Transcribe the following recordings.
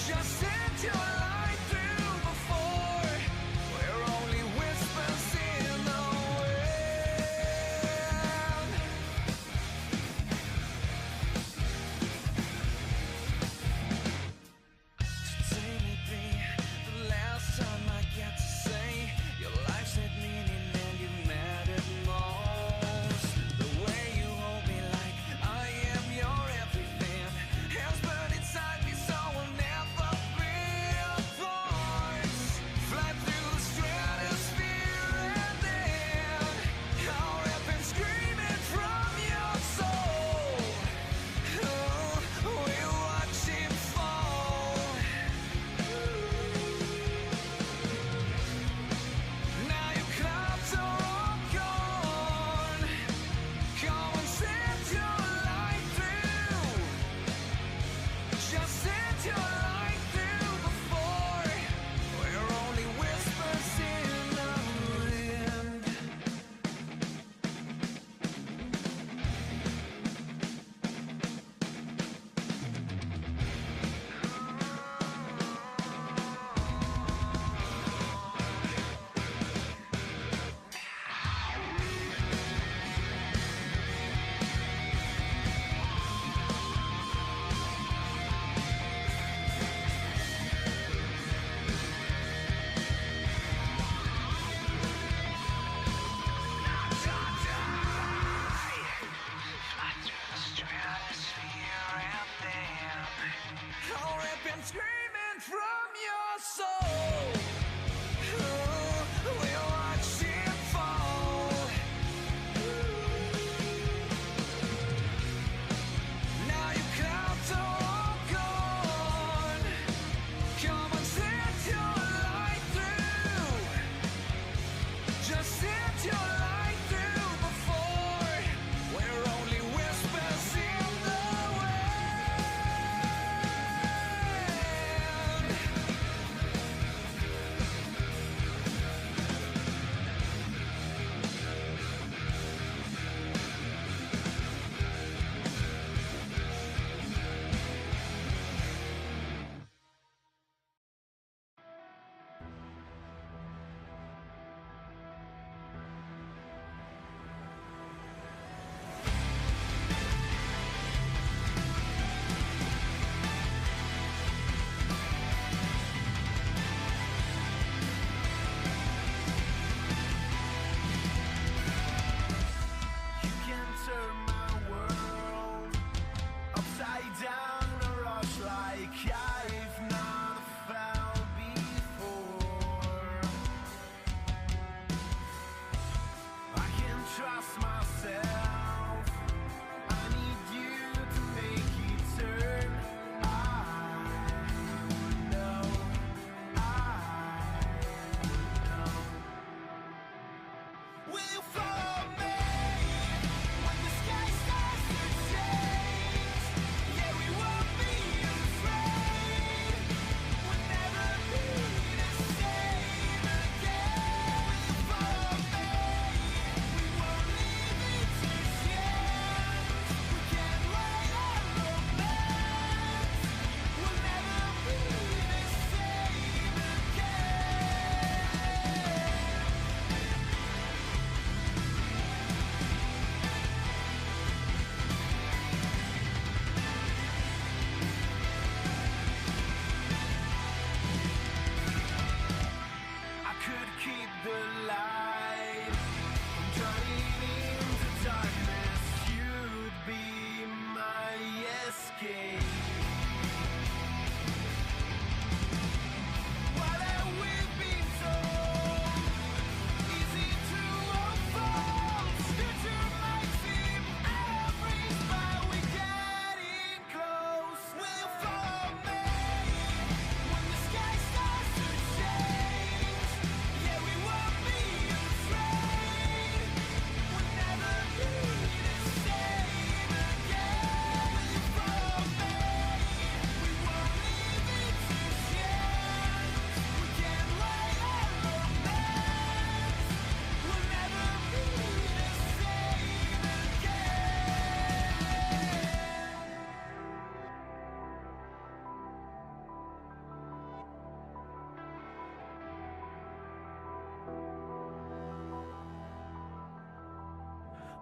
Just send your light. screaming from your soul. We watch it fall. Now you count to walk on. Come on, set your light through. Just set your light through before we're only whispers in the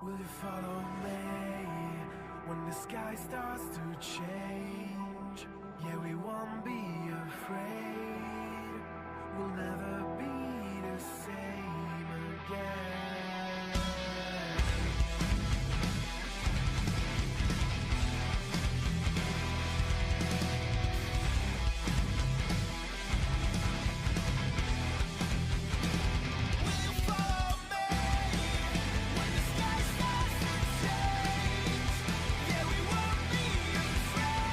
Will you follow me when the sky starts to change? Yeah, we won't be afraid. We'll never be the same again. Yeah, we won't be afraid.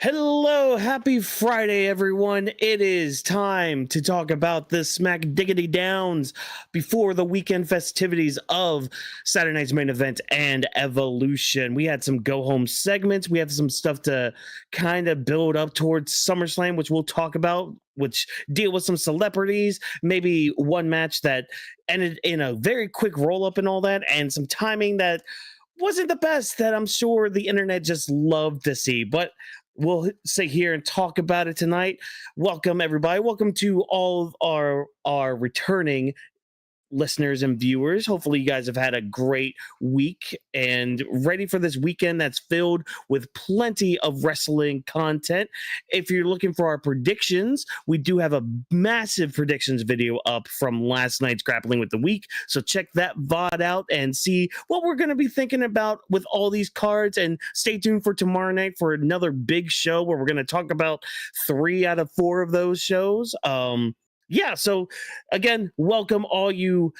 Hello, happy Friday, everyone. It is time to talk about the Smack Diggity Downs before the weekend festivities of Saturday night's main event and Evolution. We had some go home segments. We have some stuff to kind of build up towards SummerSlam, which we'll talk about, which deal with some celebrities, maybe one match that ended in a very quick roll up and all that, and some timing that wasn't the best that I'm sure the internet just loved to see. But we'll sit here and talk about it tonight. Welcome, everybody. Welcome to all of our returning listeners and viewers. Hopefully you guys have had a great week and ready for this weekend that's filled with plenty of wrestling content. If you're looking for our predictions, we do have a massive predictions video up from last night's Grappling with the Week, so check that VOD out and see what we're going to be thinking about with all these cards, and stay tuned for tomorrow night for another big show where we're going to talk about 3 out of 4 of those shows. So again, welcome all you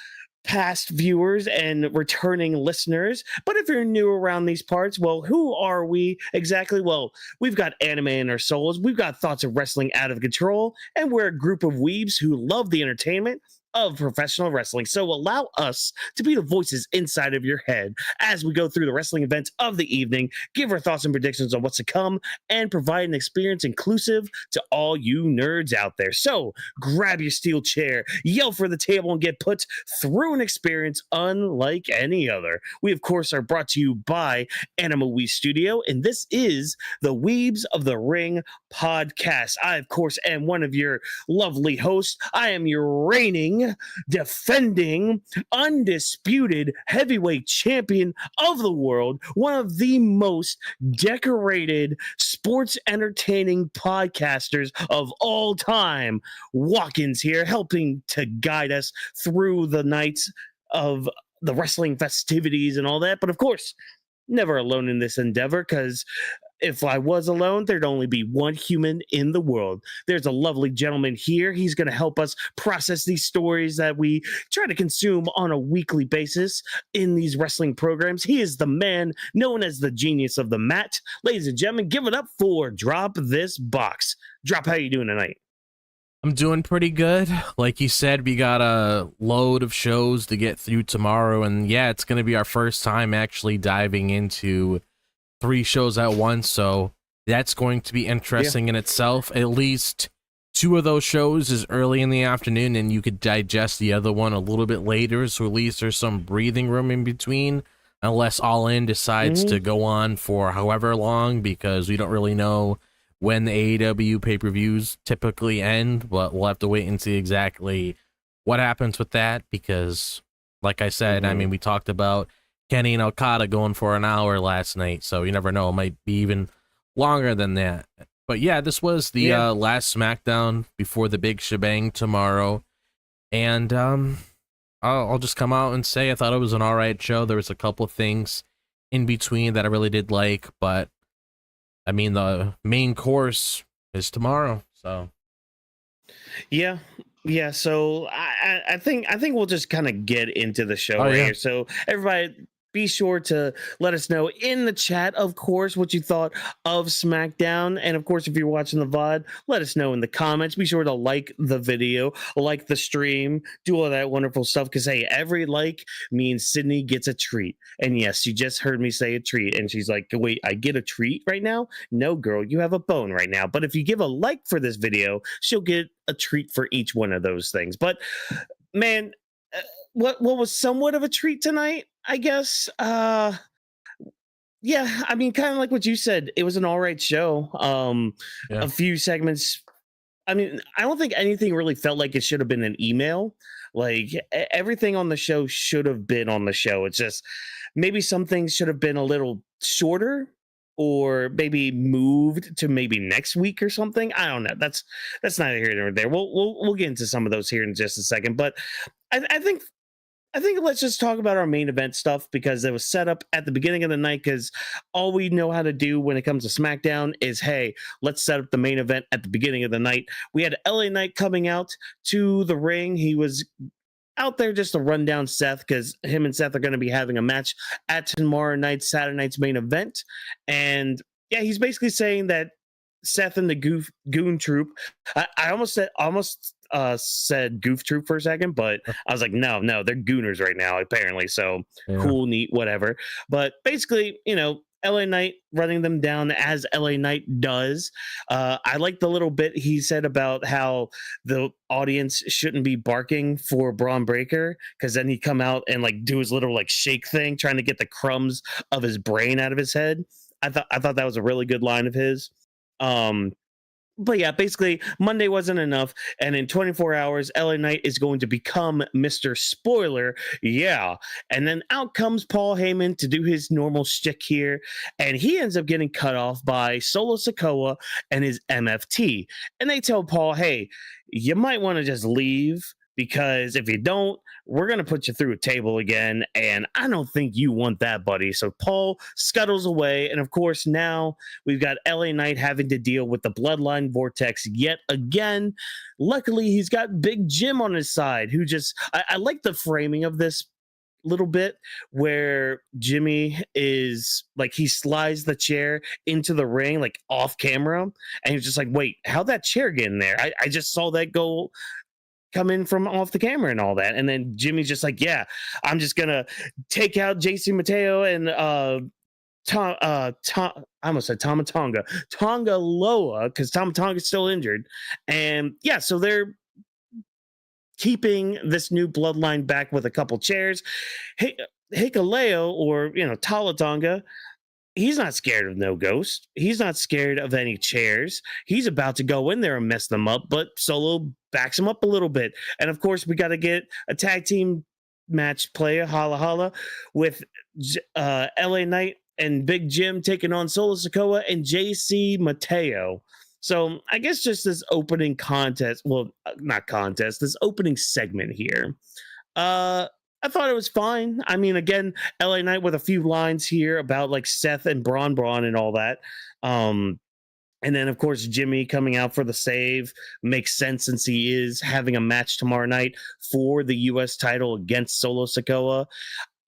past viewers and returning listeners. But if you're new around these parts, well, who are we exactly? Well, we've got anime in our souls. We've got thoughts of wrestling out of control, and we're a group of weebs who love the entertainment of professional wrestling. So allow us to be the voices inside of your head as we go through the wrestling events of the evening, give our thoughts and predictions on what's to come, and provide an experience inclusive to all you nerds out there. So grab your steel chair, yell for the table, and get put through an experience unlike any other. We, of course, are brought to you by AniMa W3 Studio, and this is the Weebs of the Ring podcast. I, of course, am one of your lovely hosts. I am your reigning, defending, undisputed heavyweight champion of the world, one of the most decorated sports entertaining podcasters of all time. Watkins here, helping to guide us through the nights of the wrestling festivities and all that. But of course, never alone in this endeavor, because if I was alone, there'd only be one human in the world. There's a lovely gentleman here. He's going to help us process these stories that we try to consume on a weekly basis in these wrestling programs. He is the man known as the genius of the mat. Ladies and gentlemen, give it up for Drop This Box. Drop, how you doing tonight? I'm doing pretty good. Like you said, we got a load of shows to get through tomorrow, and yeah, it's going to be our first time actually diving into 3 shows at once, so that's going to be interesting in itself. At least 2 of those shows is early in the afternoon, and you could digest the other one a little bit later, so at least there's some breathing room in between, unless All In decides to go on for however long, because we don't really know when the AEW pay-per-views typically end, but we'll have to wait and see exactly what happens with that, because, like I said, I mean, we talked about Kenny and Okada going for an hour last night, so you never know, it might be even longer than that. But yeah, this was the last SmackDown before the big shebang tomorrow, and I'll just come out and say I thought it was an alright show. There was a couple of things in between that I really did like, but I mean, the main course is tomorrow, so. Yeah. So I think we'll just kind of get into the show here. So everybody, be sure to let us know in the chat, of course, what you thought of SmackDown. And of course, if you're watching the VOD, let us know in the comments. Be sure to like the video, like the stream, do all that wonderful stuff. Because, hey, every like means Sydney gets a treat. And yes, you just heard me say a treat. And she's like, wait, I get a treat right now? No, girl, you have a bone right now. But if you give a like for this video, she'll get a treat for each one of those things. But, man, what was somewhat of a treat tonight, I guess. Yeah, I mean, kind of like what you said, it was an all right show. A few segments. I mean, I don't think anything really felt like it should have been an email. Like, everything on the show should have been on the show. It's just maybe some things should have been a little shorter, or maybe moved to maybe next week or something. I don't know. That's neither here nor there. We'll get into some of those here in just a second. But I think let's just talk about our main event stuff, because it was set up at the beginning of the night, because all we know how to do when it comes to SmackDown is, hey, let's set up the main event at the beginning of the night. We had LA Knight coming out to the ring. He was out there just to run down Seth, because him and Seth are going to be having a match at tomorrow night, Saturday night's main event. And yeah, he's basically saying that Seth and the Goon Troop. I almost said Goof Troop for a second, but I was like, no, they're Gooners right now, apparently. So cool, neat, whatever. But basically, LA Knight running them down as LA Knight does. I like the little bit he said about how the audience shouldn't be barking for Braun Breaker, because then he'd come out and like do his little like shake thing, trying to get the crumbs of his brain out of his head. I thought that was a really good line of his. But yeah, basically Monday wasn't enough, and in 24 hours, LA Knight is going to become Mr. Spoiler. Yeah. And then out comes Paul Heyman to do his normal shtick here, and he ends up getting cut off by Solo Sikoa and his MFT. And they tell Paul, hey, you might want to just leave, because if you don't, we're going to put you through a table again, and I don't think you want that, buddy. So Paul scuttles away, and of course now we've got LA Knight having to deal with the Bloodline Vortex yet again. Luckily, he's got Big Jim on his side, who just... I like the framing of this little bit where Jimmy is like, he slides the chair into the ring like off camera, and he's just like, wait, how'd that chair get in there? I just saw that go... come in from off the camera and all that. And then Jimmy's just like, yeah, I'm just gonna take out JC Mateo and I almost said Tonga Loa, because Tonga's still injured. And yeah, so they're keeping this new bloodline back with a couple chairs. Hikuleo, or Tala Tonga, he's not scared of no ghost. He's not scared of any chairs. He's about to go in there and mess them up, but Solo backs him up a little bit. And of course, we got to get a tag team match player, holla holla, with LA Knight and Big Jim taking on Solo Sikoa and JC Mateo. So I guess just this opening contest, well, not contest, this opening segment here. I thought it was fine. I mean, again, LA Knight with a few lines here about like Seth and Braun and all that. And then, of course, Jimmy coming out for the save makes sense, since he is having a match tomorrow night for the U.S. title against Solo Sikoa.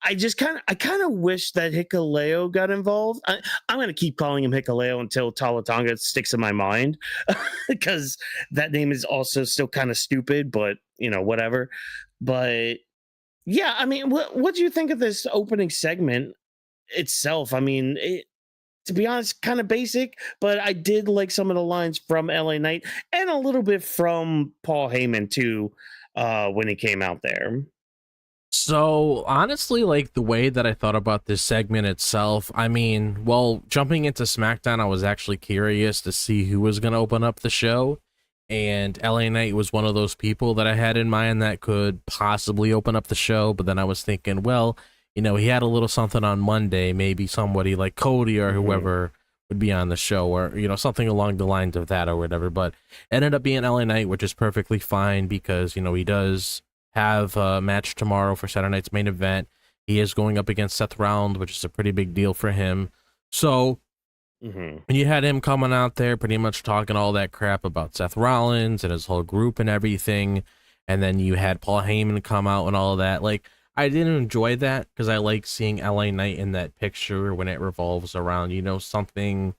I kind of wish that Hikuleo got involved. I'm going to keep calling him Hikuleo until Tala Tonga sticks in my mind, because that name is also still kind of stupid, but, whatever. But yeah, I mean, what do you think of this opening segment itself? I mean, to be honest, kind of basic, but I did like some of the lines from LA Knight and a little bit from Paul Heyman too, when he came out there. So honestly, like the way that I thought about this segment itself, I mean, well, jumping into SmackDown, I was actually curious to see who was going to open up the show. And LA Knight was one of those people that I had in mind that could possibly open up the show. But then I was thinking, well, he had a little something on Monday, maybe somebody like Cody or whoever would be on the show, or, something along the lines of that or whatever. But it ended up being LA Knight, which is perfectly fine, because, he does have a match tomorrow for Saturday night's main event. He is going up against Seth Rollins, which is a pretty big deal for him. So when you had him coming out there pretty much talking all that crap about Seth Rollins and his whole group and everything, and then you had Paul Heyman come out and all of that, like, I didn't enjoy that, because I like seeing LA Knight in that picture when it revolves around, something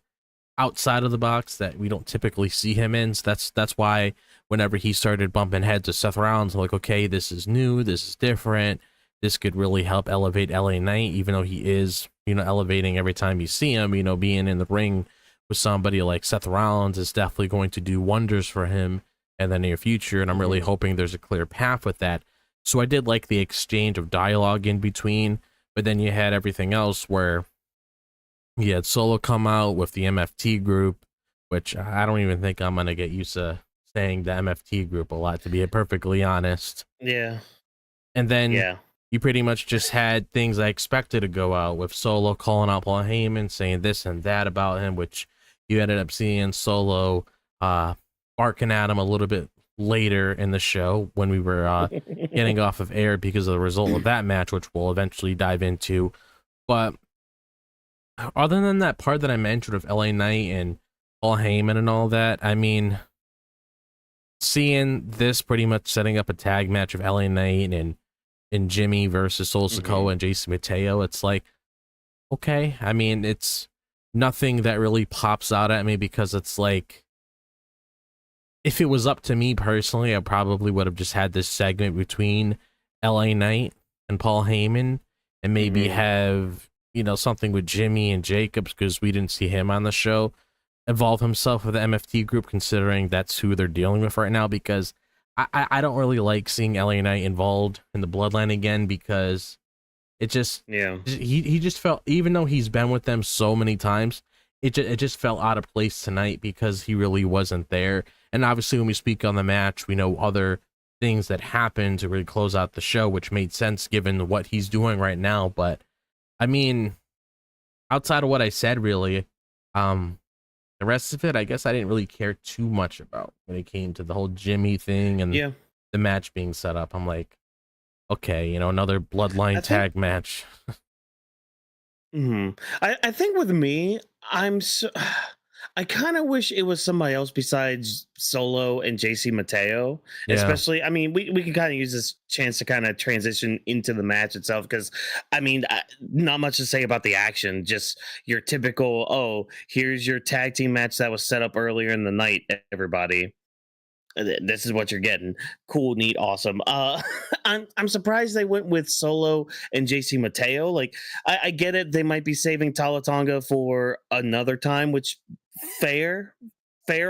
outside of the box that we don't typically see him in. So that's why whenever he started bumping heads with Seth Rollins, I'm like, okay, this is new, this is different, this could really help elevate LA Knight, even though he is, elevating every time you see him. Being in the ring with somebody like Seth Rollins is definitely going to do wonders for him in the near future, and I'm really hoping there's a clear path with that. So I did like the exchange of dialogue in between, but then you had everything else where you had Solo come out with the MFT group, which I don't even think I'm going to get used to saying the MFT group a lot, to be perfectly honest. Yeah. And then you pretty much just had things I expected to go out, with Solo calling out Paul Heyman, saying this and that about him, which you ended up seeing Solo barking at him a little bit later in the show when we were getting off of air because of the result of that match, which we'll eventually dive into. But other than that part that I mentioned of LA Knight and Paul Heyman and all that, I mean, seeing this pretty much setting up a tag match of LA Knight and Jimmy versus Solo Sikoa and JC Mateo, it's like, okay, I mean, it's nothing that really pops out at me, because it's like, if it was up to me personally, I probably would have just had this segment between LA Knight and Paul Heyman, and maybe have, something with Jimmy and Jacobs, because we didn't see him on the show involve himself with the MFT group, considering that's who they're dealing with right now. Because I don't really like seeing LA Knight involved in the Bloodline again, because it just, he just felt, even though he's been with them so many times, it just felt out of place tonight, because he really wasn't there. And obviously when we speak on the match, we know other things that happened to really close out the show, which made sense given what he's doing right now. But I mean, outside of what I said, really, the rest of it, I guess I didn't really care too much about when it came to the whole Jimmy thing and the match being set up. I'm like, okay, another Bloodline tag match. I think with me, I kind of wish it was somebody else besides Solo and JC Mateo. Yeah. Especially, I mean, we can kind of use this chance to kind of transition into the match itself, because I mean, not much to say about the action. Just your typical, oh, here's your tag team match that was set up earlier in the night, everybody. This is what you're getting. Cool, neat, awesome. I'm surprised they went with Solo and JC Mateo. Like, I get it, they might be saving Talatonga for another time, which fair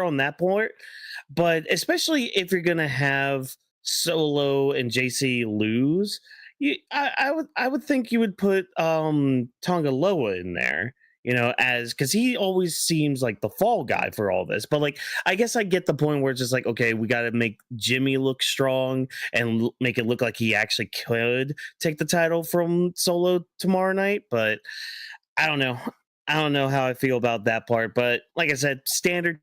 on that point. But especially if you're gonna have Solo and JC lose, I would think you would put Tonga Loa in there, as, because he always seems like the fall guy for all this. But like, I guess I get the point where it's just like, okay, we got to make Jimmy look strong and make it look like he actually could take the title from Solo tomorrow night. But I don't know. I don't know how I feel about that part. But like I said, standard.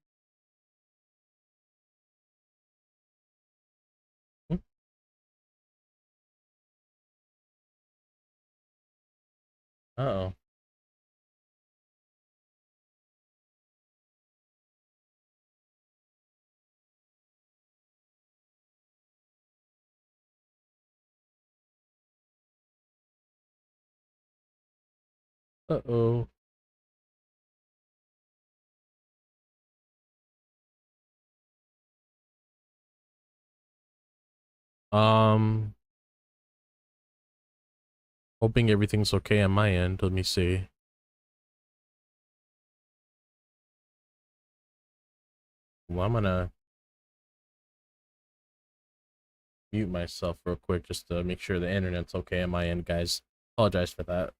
Uh-oh. Uh-oh. Hoping everything's okay on my end. Let me see. Well, I'm gonna mute myself real quick just to make sure the internet's okay on my end, guys. Apologize for that.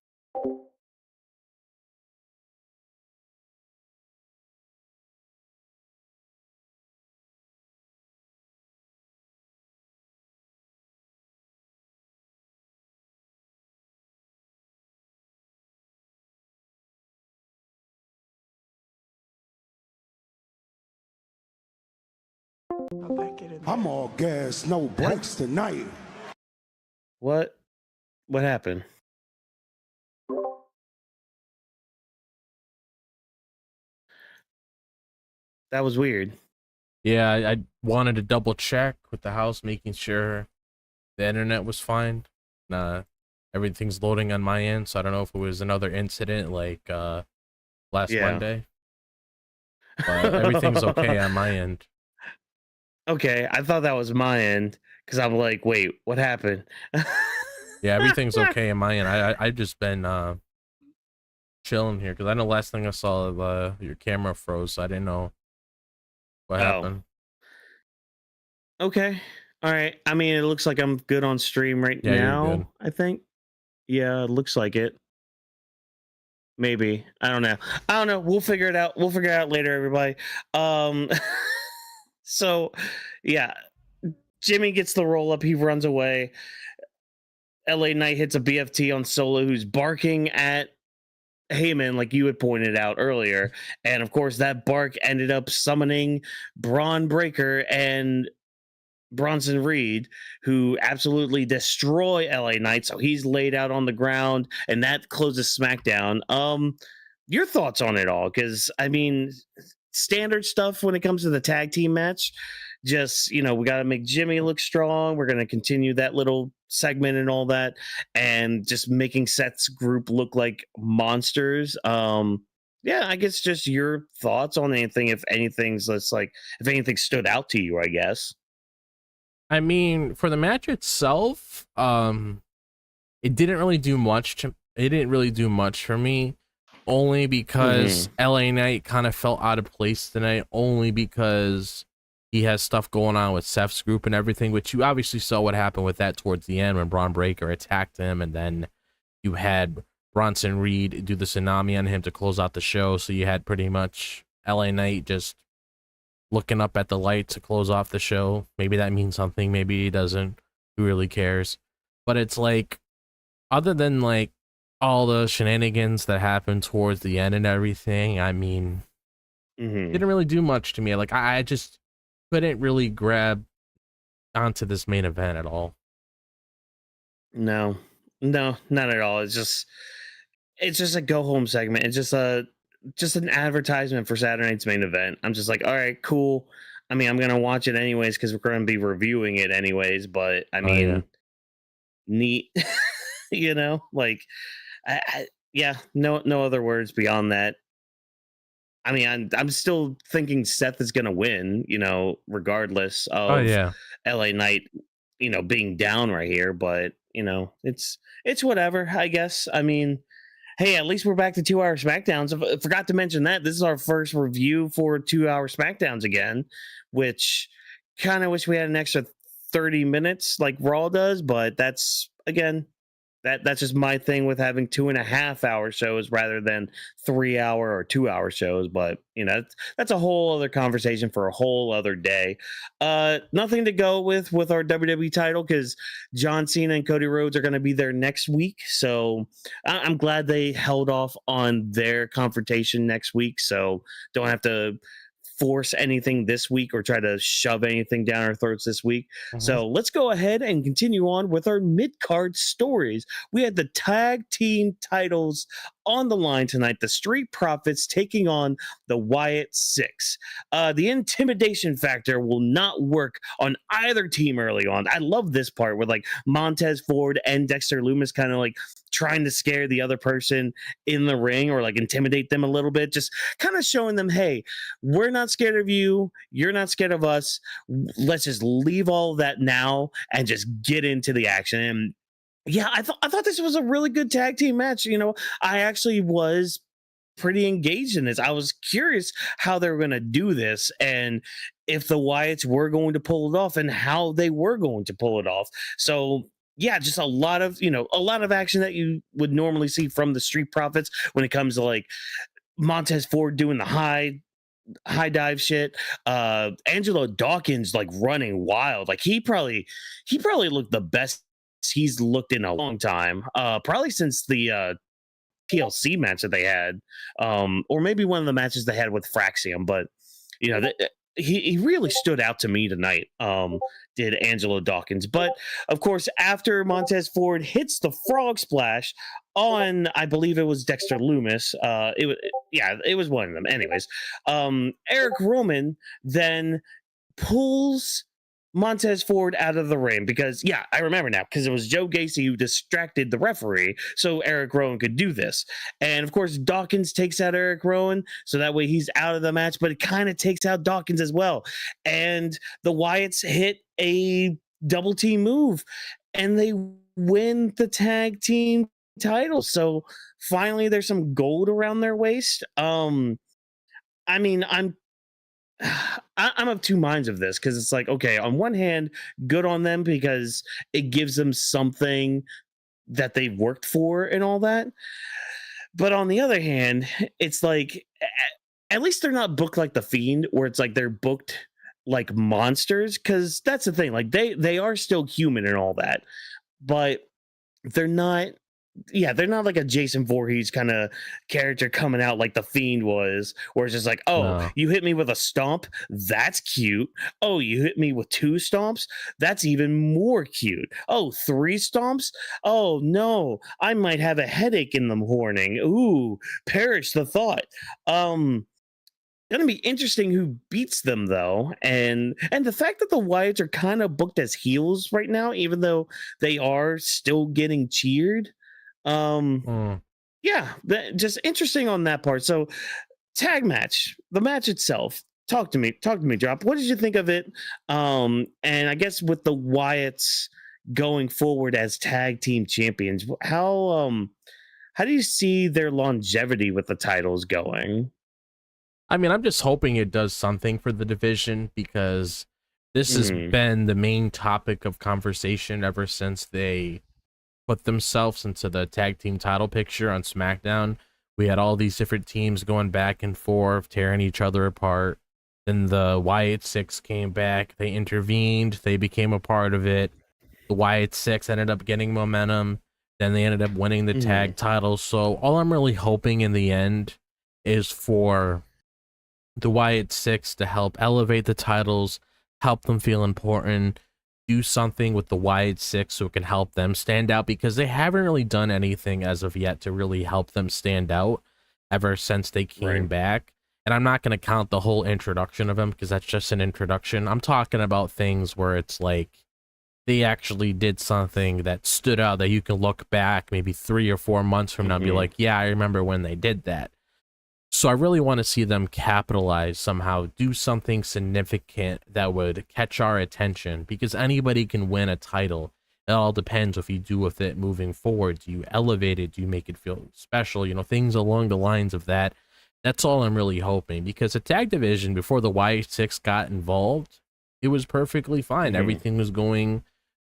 I'm all gas, no brakes tonight. What happened? That was weird. Yeah, I wanted to double check with the house, making sure the internet was fine. Everything's loading on my end, so I don't know if it was another incident like last Monday. But everything's okay on my end. Okay, I thought that was my end, because I'm like, wait, what happened? Yeah, everything's okay on my end. I've just been chilling here, because I know last thing I saw your camera froze, so I didn't know what happened. Okay, all right. I mean, it looks like I'm good on stream right now. You're good. I think. Yeah, it looks like it. Maybe, I don't know. We'll figure it out. We'll figure it out later, everybody. So, yeah, Jimmy gets the roll up. He runs away. LA Knight hits a BFT on Solo, who's barking at Heyman, like you had pointed out earlier. And of course, that bark ended up summoning Braun Breaker and Bronson Reed, who absolutely destroy LA Knight. So he's laid out on the ground, and that closes SmackDown. Your thoughts on it all? Because I mean, standard stuff when it comes to the tag team match. Just, we got to make Jimmy look strong. We're going to continue that little segment and all that, and just making Seth's group look like monsters. yeah, I guess just your thoughts on anything, if anything's that's like, if anything stood out to you, I guess. I mean, for the match itself, it didn't really do much it didn't really do much for me, only because LA Knight kind of felt out of place tonight, only because he has stuff going on with Seth's group and everything, which you obviously saw what happened with that towards the end when Braun Breaker attacked him, and then you had Bronson Reed do the tsunami on him to close out the show. So you had pretty much LA Knight just looking up at the light to close off the show. Maybe that means something, maybe it doesn't. Who really cares? But it's like, other than like all the shenanigans that happened towards the end and everything, I mean, didn't really do much to me. Like, I just couldn't really grab onto this main event at all. No, not at all. It's just a go home segment. It's just an advertisement for Saturday night's main event. I'm just like, all right, cool. I mean, I'm gonna watch it anyways because we're gonna be reviewing it anyways. But I mean, neat, you know, like, yeah, no other words beyond that. I mean, I'm still thinking Seth is gonna win, you know, regardless of LA Knight, you know, being down right here. But you know, it's whatever, I guess. I mean, hey, at least we're back to 2 hour SmackDowns. I forgot to mention that this is our first review for 2 hour SmackDowns again, which kind of wish we had an extra 30 minutes like Raw does, but that's, again, that's just my thing with having 2.5 hour shows rather than 3 hour or 2 hour shows. But you know, that's a whole other conversation for a whole other day. Nothing to go with our WWE title because John Cena and Cody Rhodes are going to be there next week. So I'm glad they held off on their confrontation next week. So don't have to force anything this week or try to shove anything down our throats this week. So let's go ahead and continue on with our mid-card stories. We had the tag team titles on the line tonight. The Street Profits taking on the Wyatt Sicks. The intimidation factor will not work on either team early on. I love this part with like Montez Ford and Dexter Lumis kind of like trying to scare the other person in the ring or like intimidate them a little bit, just kind of showing them, hey, we're not scared of you, you're not scared of us, let's just leave all of that now and just get into the action. And yeah, I thought this was a really good tag team match. You know, I actually was pretty engaged in this. I was curious how they were going to do this and if the Wyatts were going to pull it off and how they were going to pull it off. So yeah, just a lot of action that you would normally see from the Street Profits when it comes to like Montez Ford doing the high dive shit. Angelo Dawkins like running wild. Like he probably looked the best he's looked in a long time. Probably since the TLC match that they had. Or maybe one of the matches they had with Fraxium, but you know, he really stood out to me tonight. Did Angelo Dawkins. But of course, after Montez Ford hits the frog splash on, I believe it was Dexter Lumis. It was one of them. Anyways, Eric Roman then pulls Montez Ford out of the ring because, yeah, I remember now because it was Joe Gacy who distracted the referee so Eric Rowan could do this. And of course, Dawkins takes out Eric Rowan so that way he's out of the match, but it kind of takes out Dawkins as well. And the Wyatts hit a double team move and they win the tag team title. So finally, there's some gold around their waist. I mean, I'm of two minds of this because it's like, okay, on one hand, good on them because it gives them something that they've worked for and all that. But on the other hand, it's like, at least they're not booked like The Fiend, where it's like they're booked like monsters, because that's the thing. Like they are still human and all that, but they're not. Yeah, they're not like a Jason Voorhees kind of character coming out like The Fiend was, where it's just like, oh, you hit me with a stomp, that's cute. Oh, you hit me with 2 stomps, that's even more cute. Oh, 3 stomps? Oh no, I might have a headache in the morning. Ooh, perish the thought. Gonna be interesting who beats them though, and the fact that the Wyatts are kind of booked as heels right now, even though they are still getting cheered. Yeah, just interesting on that part. So, tag match, the match itself. Talk to me, Drop. What did you think of it? And I guess with the Wyatts going forward as tag team champions, how do you see their longevity with the titles going? I mean, I'm just hoping it does something for the division because this has Mhm. been the main topic of conversation ever since they put themselves into the tag team title picture on SmackDown. We had all these different teams going back and forth, tearing each other apart. Then the Wyatt Sicks came back. They intervened. They became a part of it. The Wyatt Sicks ended up getting momentum. Then they ended up winning the Mhm. tag titles. So all I'm really hoping in the end is for the Wyatt Six to help elevate the titles, help them feel important, do something with the Wyatt Six so it can help them stand out because they haven't really done anything as of yet to really help them stand out ever since they came Right. back. And I'm not going to count the whole introduction of them because that's just an introduction. I'm talking about things where it's like they actually did something that stood out that you can look back maybe 3 or 4 months from now and be Mhm. like, yeah, I remember when they did that. So I really want to see them capitalize somehow, do something significant that would catch our attention because anybody can win a title. It all depends if you do with it moving forward. Do you elevate it? Do you make it feel special? You know, things along the lines of that. That's all I'm really hoping because the tag division before the Y6 got involved, it was perfectly fine. Mhm. Everything was going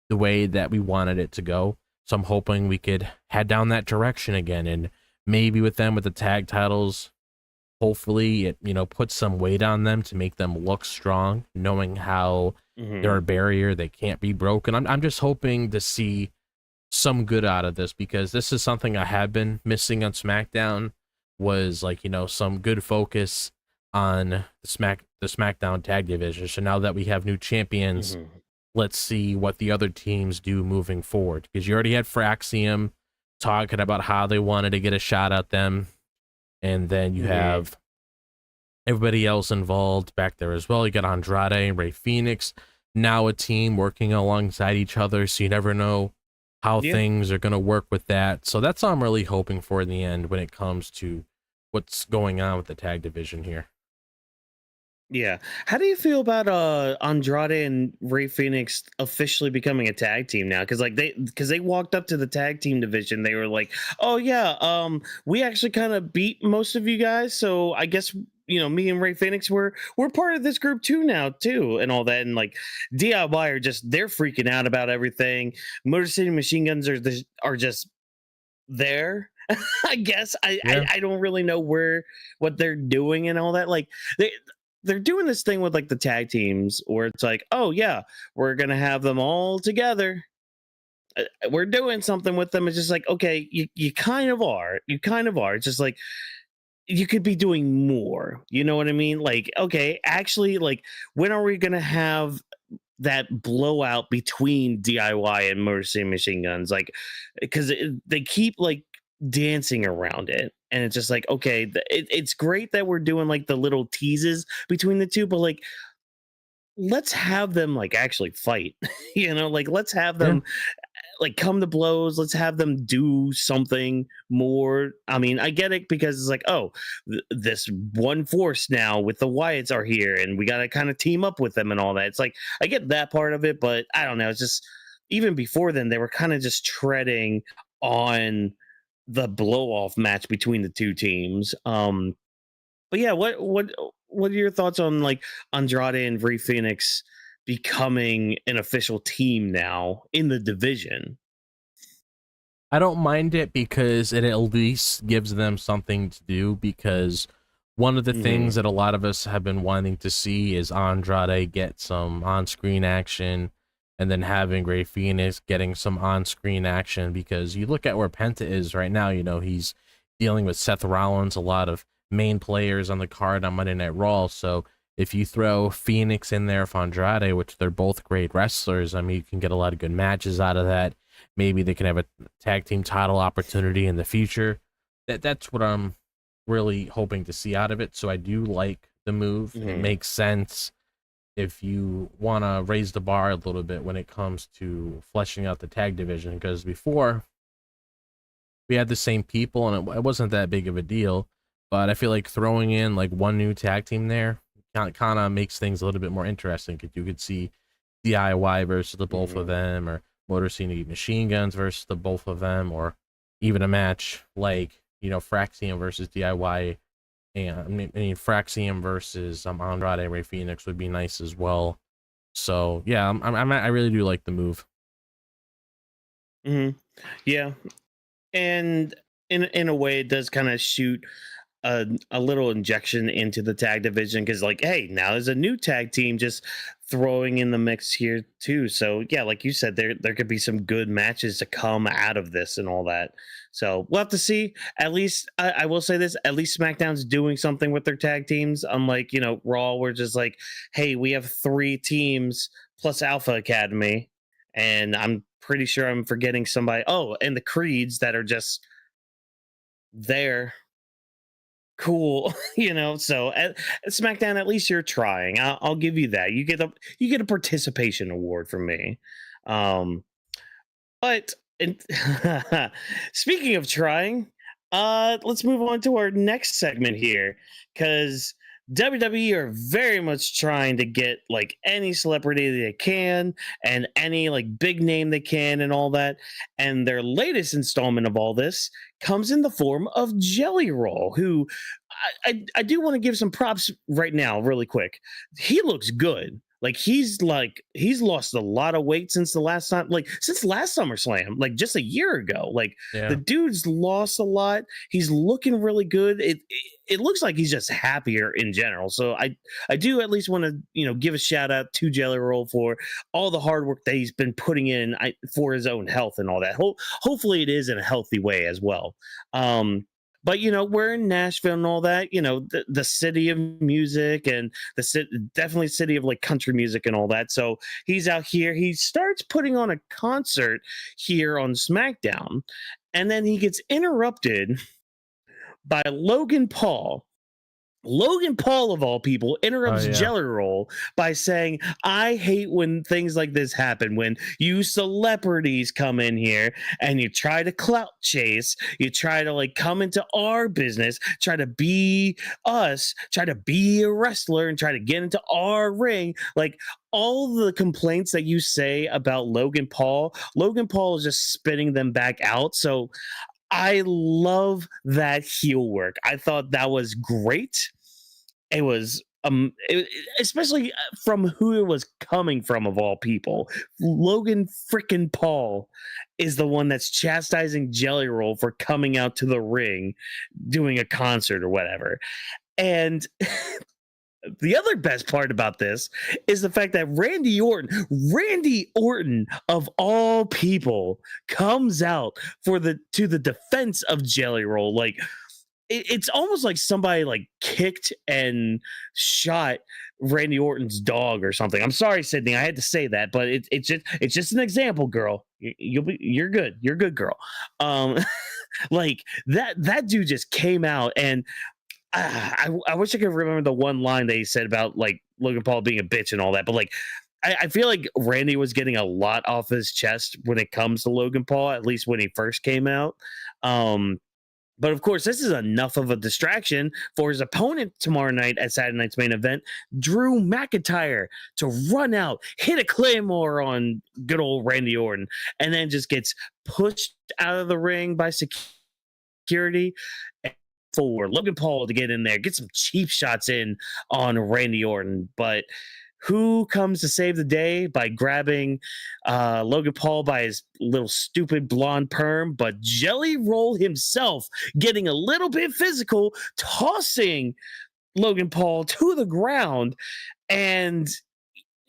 the way that we wanted it to go. So I'm hoping we could head down that direction again and maybe with them with the tag titles hopefully it puts some weight on them to make them look strong, knowing how they're a Mhm. barrier they can't be broken. I'm just hoping to see some good out of this because this is something I have been missing on SmackDown was like some good focus on the SmackDown tag division. So now that we have new champions, Mhm. let's see what the other teams do moving forward because you already had Fraxium talking about how they wanted to get a shot at them, and then you Mhm. have everybody else involved back there as well. You got Andrade and Ray Phoenix, now a team working alongside each other, so you never know how Yeah. things are going to work with that. So that's all I'm really hoping for in the end when it comes to what's going on with the tag division here. Yeah. How do you feel about Andrade and Ray Phoenix officially becoming a tag team now? Because they walked up to the tag team division, they were like, "Oh yeah, we actually kind of beat most of you guys, so I guess me and Ray Phoenix we're part of this group too now too, and all that." And like DIY they're freaking out about everything. Motor City Machine Guns are just there. I guess Yeah. I don't really know what they're doing and all that. Like they're doing this thing with like the tag teams where it's like, oh yeah, we're gonna have them all together. We're doing something with them. It's just like, okay, you kind of are. You kind of are. It's just like you could be doing more. You know what I mean? Like, okay, actually, like, when are we gonna have that blowout between DIY and Motor City Machine Guns? Like, because they keep like dancing around it. And it's just like, okay, it's great that we're doing like the little teases between the two, but like, let's have them like actually fight. Like let's have Yeah. them like come to blows. Let's have them do something more. I mean, I get it because it's like, oh, this one force now with the Wyatts are here, and we got to kind of team up with them and all that. It's like I get that part of it, but I don't know. It's just even before then they were kind of just treading on the blow off match between the two teams. But yeah, what are your thoughts on like Andrade and Rey Phoenix becoming an official team now in the division? I don't mind it because it at least gives them something to do because one of the things Hmm. that a lot of us have been wanting to see is Andrade get some on-screen action and then having Ray Phoenix getting some on-screen action because you look at where Penta is right now, he's dealing with Seth Rollins, a lot of main players on the card on Monday Night Raw. So if you throw Phoenix in there for Andrade, which they're both great wrestlers, I mean, you can get a lot of good matches out of that. Maybe they can have a tag team title opportunity in the future. That's what I'm really hoping to see out of it. So I do like the move. It Hmm. makes sense if you want to raise the bar a little bit when it comes to fleshing out the tag division because before we had the same people, and it wasn't that big of a deal. But I feel like throwing in like one new tag team there kind of makes things a little bit more interesting, because you could see DIY versus the both of them, or Motor City Machine Guns versus the both of them, or even a match like, you know, Fraxium versus DIY, and I mean Fraxium versus Andrade Ray Phoenix would be nice as well. So yeah, I really do like the move. Yeah, and in a way, it does kind of shoot a little injection into the tag division, because like, hey, now there's a new tag team just throwing in the mix here too. So yeah, like you said, there could be some good matches to come out of this and all that. So we'll have to see. At least I will say this: at least SmackDown's doing something with their tag teams. Unlike, you know, Raw, we're just like, hey, we have 3 teams plus Alpha Academy, and I'm pretty sure I'm forgetting somebody. Oh, and the Creeds that are just there. Cool. You know, so at SmackDown, at least you're trying. I'll give you that. You get a participation award from me. But and speaking of trying, let's move on to our next segment here, because WWE are very much trying to get like any celebrity they can and any like big name they can and all that. And their latest installment of all this comes in the form of Jelly Roll, who I do want to give some props right now, really quick. He looks good. He's lost a lot of weight since the last time, like since last SummerSlam, like just a year ago. Yeah. The dude's lost a lot. He's looking really good. It looks like he's just happier in general. So I do at least want to, you know, give a shout out to Jelly Roll for all the hard work that he's been putting in for his own health and all that. Hopefully it is in a healthy way as well. But, you know, we're in Nashville and all that, you know, the city of music, and definitely city of like country music and all that. So he's out here. He starts putting on a concert here on SmackDown, and then he gets interrupted by Logan Paul. Logan Paul, of all people, interrupts Jelly Roll by saying, I hate when things like this happen, when you celebrities come in here and you try to clout chase, you try to like come into our business, try to be us, try to be a wrestler and try to get into our ring. Like all the complaints that you say about Logan Paul is just spitting them back out. So I love that heel work. I thought that was great. It was especially from who it was coming from, of all people. Logan freaking Paul is the one that's chastising Jelly Roll for coming out to the ring, doing a concert or whatever. And the other best part about this is the fact that Randy Orton of all people comes out to the defense of Jelly Roll. Like, it's almost like somebody like kicked and shot Randy Orton's dog or something. I'm sorry, Sydney, I had to say that, but it's just an example, girl. You're good. You're good, girl. Like that dude just came out, and I wish I could remember the one line that he said about like Logan Paul being a bitch and all that, but like I feel like Randy was getting a lot off his chest when it comes to Logan Paul, at least when he first came out. But of course, this is enough of a distraction for his opponent tomorrow night at Saturday Night's Main Event, Drew McIntyre, to run out, hit a Claymore on good old Randy Orton, and then just gets pushed out of the ring by security for Logan Paul to get in there, get some cheap shots in on Randy Orton. But who comes to save the day by grabbing Logan Paul by his little stupid blonde perm? But Jelly Roll himself getting a little bit physical, tossing Logan Paul to the ground, and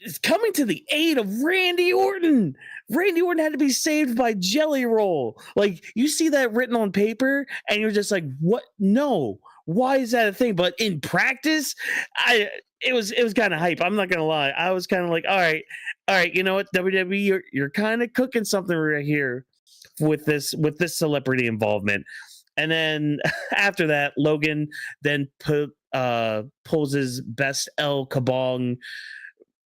is coming to the aid of Randy Orton. Randy Orton had to be saved by Jelly Roll. Like, you see that written on paper, and you're just like, what? No. Why is that a thing? But in practice, it was kind of hype. I'm not gonna lie. I was kind of like, all right, you know what, WWE, you're kind of cooking something right here with this celebrity involvement. And then after that, Logan then pulls his best El Kabong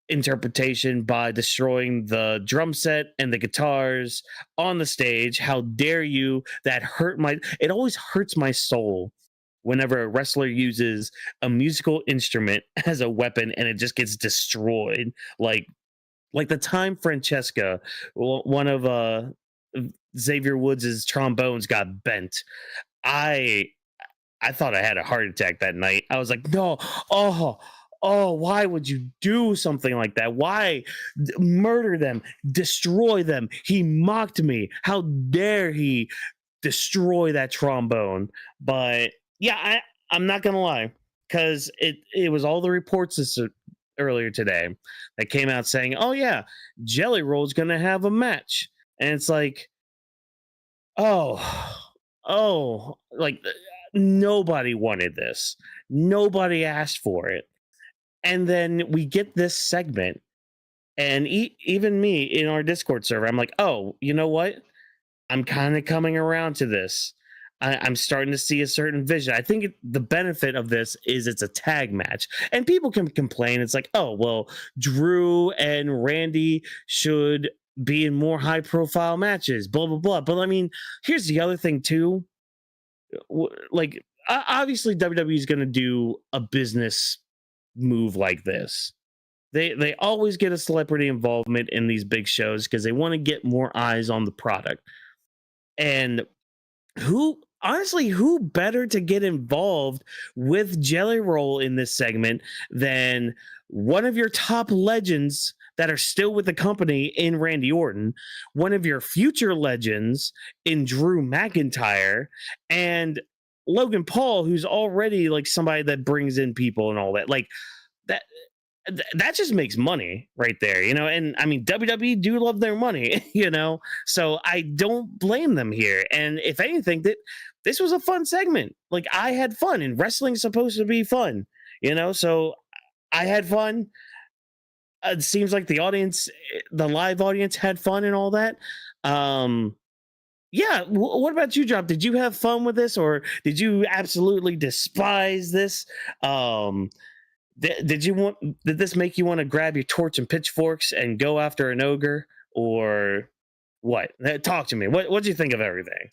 interpretation by destroying the drum set and the guitars on the stage. How dare you? That hurt my, it always hurts my soul whenever a wrestler uses a musical instrument as a weapon and it just gets destroyed. Like the time Francesca, one of Xavier Woods' trombones got bent. I thought I had a heart attack that night. I was like, no, why would you do something like that? Why murder them, destroy them? He mocked me. How dare he destroy that trombone? But yeah, I'm not gonna lie, because it was all the reports earlier today that came out saying, oh yeah, Jelly Roll's gonna have a match, and it's like, like nobody wanted this, nobody asked for it, and then we get this segment, and even me in our Discord server, I'm like, oh, you know what, I'm kind of coming around to this. I'm starting to see a certain vision. I think the benefit of this is it's a tag match, and people can complain. It's like, oh, well, Drew and Randy should be in more high profile matches, blah, blah, blah. But I mean, here's the other thing too. Like, obviously WWE is going to do a business move like this. They always get a celebrity involvement in these big shows because they want to get more eyes on the product. And who better to get involved with Jelly Roll in this segment than one of your top legends that are still with the company in Randy Orton, one of your future legends in Drew McIntyre, and Logan Paul, who's already like somebody that brings in people and all that. Like that just makes money right there, you know? And I mean, WWE do love their money, you know? So I don't blame them here. And if anything, this was a fun segment. Like, I had fun, and wrestling's supposed to be fun, you know? So I had fun. It seems like the audience, the live audience, had fun and all that. Yeah. What about you, Drop? Did you have fun with this, or did you absolutely despise this? Did this make you want to grab your torch and pitchforks and go after an ogre, or what? Talk to me. What do you think of everything?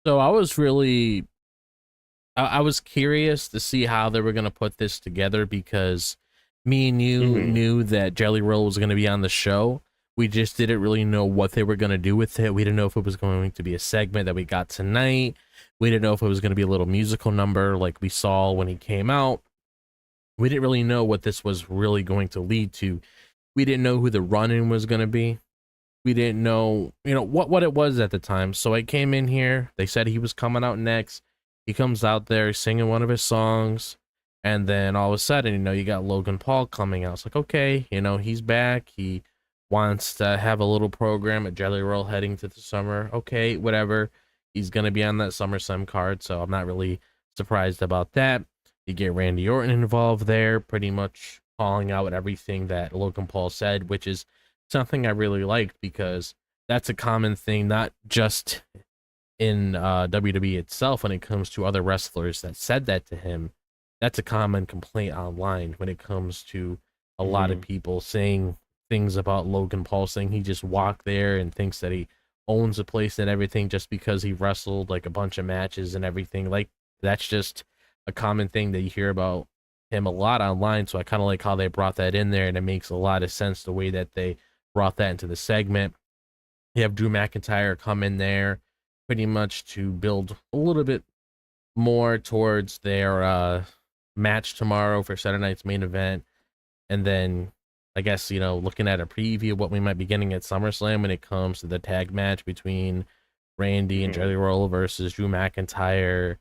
So I was really, I was curious to see how they were going to put this together, because me and you knew that Jelly Roll was going to be on the show. We just didn't really know what they were going to do with it. We didn't know if it was going to be a segment that we got tonight. We didn't know if it was going to be a little musical number like we saw when he came out. We didn't really know what this was really going to lead to. We didn't know who the run-in was going to be. We didn't know, what it was at the time. So I came in here. They said he was coming out next. He comes out there singing one of his songs. And then all of a sudden, you got Logan Paul coming out. It's like, okay, he's back. He wants to have a little program at Jelly Roll heading to the summer. Okay, whatever. He's going to be on that SummerSlam card. So I'm not really surprised about that. You get Randy Orton involved there, pretty much calling out everything that Logan Paul said, which is something I really liked, because that's a common thing, not just in WWE itself when it comes to other wrestlers that said that to him. That's a common complaint online when it comes to a lot of people saying things about Logan Paul, saying he just walked there and thinks that he owns the place and everything just because he wrestled like a bunch of matches and everything. Like, that's just a common thing that you hear about him a lot online. So I kind of like how they brought that in there, and it makes a lot of sense the way that they brought that into the segment. You have Drew McIntyre come in there pretty much to build a little bit more towards their match tomorrow for Saturday night's main event. And then I guess, looking at a preview of what we might be getting at SummerSlam when it comes to the tag match between Randy and Jelly Roll versus Drew McIntyre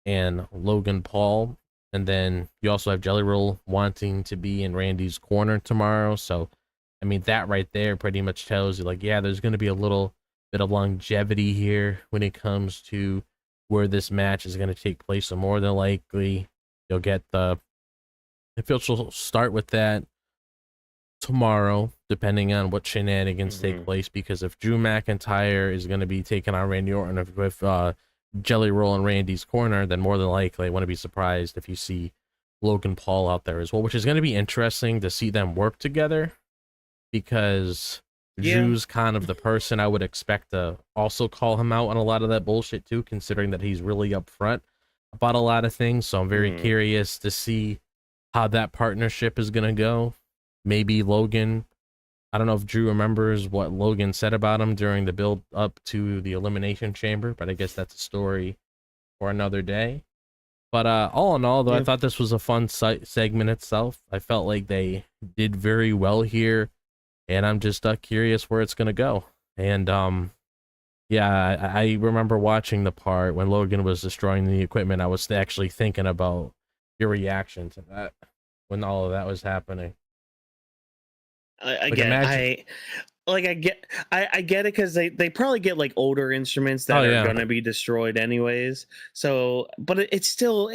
and Logan Paul. And then you also have Jelly Roll wanting to be in Randy's corner tomorrow. So, I mean, that right there pretty much tells you, like, yeah, there's going to be a little bit of longevity here when it comes to where this match is going to take place. So more than likely, you'll get the official start with that tomorrow, depending on what shenanigans take place. Because if Drew McIntyre is going to be taking on Randy Orton with Jelly Roll in Randy's corner, then more than likely I want to be surprised if you see Logan Paul out there as well, which is going to be interesting to see them work together, because Drew's kind of the person I would expect to also call him out on a lot of that bullshit too, considering that he's really upfront about a lot of things. So I'm very curious to see how that partnership is going to go. Maybe Logan, I don't know if Drew remembers what Logan said about him during the build up to the Elimination Chamber, but I guess that's a story for another day. But all in all, though, I thought this was a fun segment itself. I felt like they did very well here, and I'm just curious where it's going to go. And yeah, I remember watching the part when Logan was destroying the equipment. I was actually thinking about your reaction to that when all of that was happening. I get it, because they probably get like older instruments that are going to be destroyed anyways. So, but it still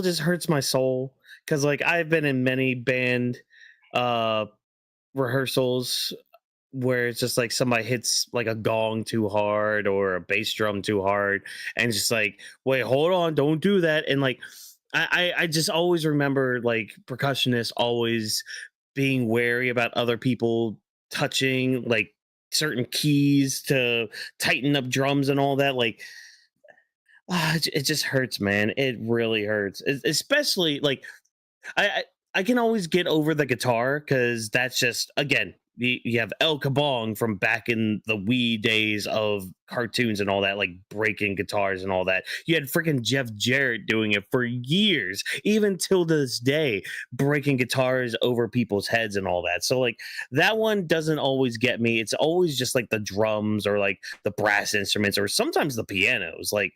just hurts my soul, because like I've been in many band rehearsals where it's just like somebody hits like a gong too hard or a bass drum too hard, and it's just like, wait, hold on, don't do that. And like I just always remember like percussionists always being wary about other people touching like certain keys to tighten up drums and all that. Like it just hurts, man. It really hurts, especially like I can always get over the guitar, because that's just, again, you have El Kabong from back in the Wii days of cartoons and all that, like breaking guitars and all that. You had freaking Jeff Jarrett doing it for years, even till this day, breaking guitars over people's heads and all that. So like that one doesn't always get me. It's always just like the drums or like the brass instruments or sometimes the pianos. Like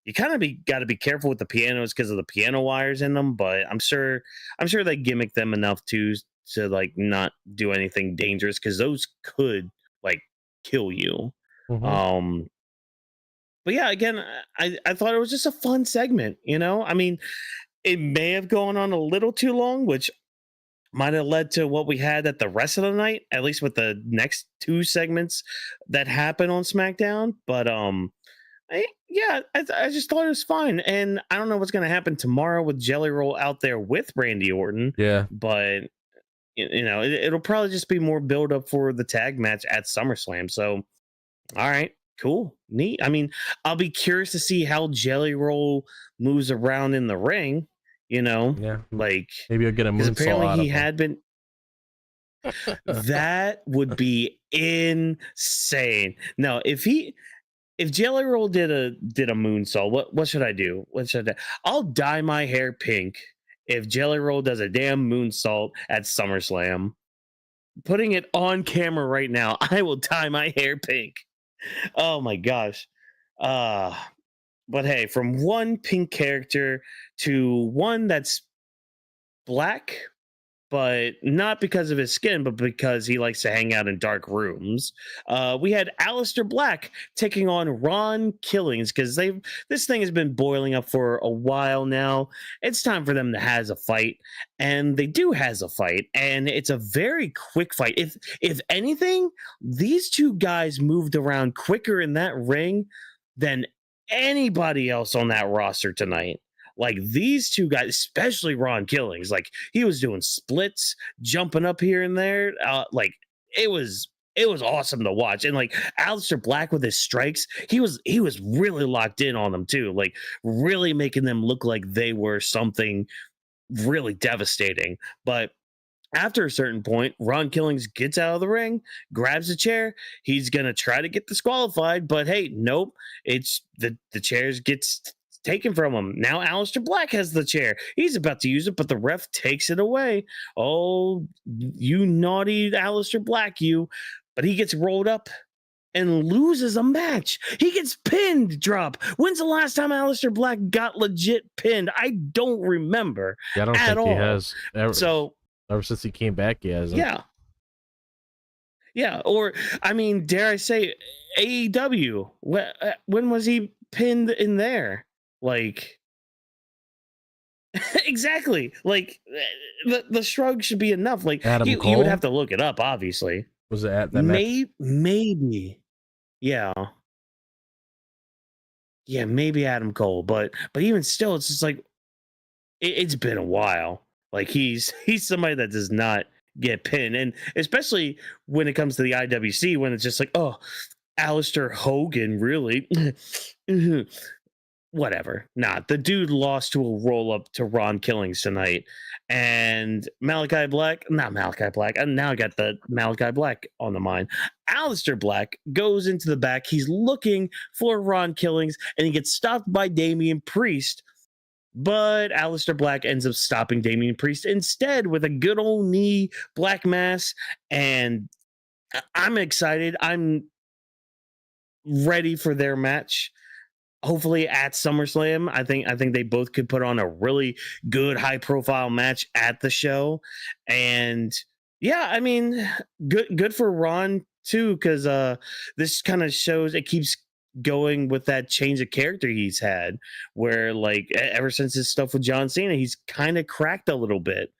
you kind of got to be careful with the pianos because of the piano wires in them, but I'm sure they gimmick them enough to like not do anything dangerous, because those could like kill you. But yeah, again, I thought it was just a fun segment, you know? I mean, it may have gone on a little too long, which might have led to what we had at the rest of the night, at least with the next two segments that happened on SmackDown. But I just thought it was fine, and I don't know what's going to happen tomorrow with Jelly Roll out there with Randy Orton. Yeah, but you know, it'll probably just be more build up for the tag match at SummerSlam. So, all right, cool, neat. I mean, I'll be curious to see how Jelly Roll moves around in the ring. You know, like maybe I'll get a moonsault. Apparently, out he of had been. That would be insane. No, if Jelly Roll did a moonsault, what should I do? I'll dye my hair pink if Jelly Roll does a damn moonsault at SummerSlam. Putting it on camera right now, I will dye my hair pink. Oh my gosh. But hey, from one pink character to one that's black, but not because of his skin, but because he likes to hang out in dark rooms. We had Aleister Black taking on Ron Killings, because this thing has been boiling up for a while now. It's time for them to has a fight, and they do has a fight, and it's a very quick fight. If anything, these two guys moved around quicker in that ring than anybody else on that roster tonight. Like these two guys, especially Ron Killings, like he was doing splits, jumping up here and there. Like it was awesome to watch. And like Aleister Black with his strikes, he was really locked in on them too, like really making them look like they were something really devastating. But after a certain point, Ron Killings gets out of the ring, grabs a chair. He's going to try to get disqualified, but hey, nope. It's the chairs gets taken from him. Now Aleister Black has the chair. He's about to use it, but the ref takes it away. Oh, you naughty Aleister Black, you. But he gets rolled up and loses a match. He gets pinned, drop. When's the last time Aleister Black got legit pinned? I don't remember. Yeah, I don't think all. He has. Ever since he came back, he hasn't. Yeah. Or, I mean, dare I say, AEW. When was he pinned in there? Like, exactly. Like, the shrug should be enough. Like, Adam Cole? You would have to look it up, obviously. Was it at that match? Maybe. Yeah. Yeah, maybe Adam Cole. But even still, it's just like, it's been a while. Like he's somebody that does not get pinned, and especially when it comes to the IWC, when it's just like, oh, Aleister Hogan, really? Whatever. Nah, the dude lost to a roll up to Ron Killings tonight, and Malachi Black, not Malachi Black. And now I got the Malachi Black on the mind. Aleister Black goes into the back. He's looking for Ron Killings, and he gets stopped by Damian Priest. But Aleister Black ends up stopping Damian Priest instead with a good old knee, Black Mass, and I'm excited. I'm ready for their match. Hopefully at SummerSlam. I think they both could put on a really good high profile match at the show. And yeah, I mean, good for Ron too, because this kind of shows it keeps going with that change of character he's had, where like ever since his stuff with John Cena, he's kind of cracked a little bit.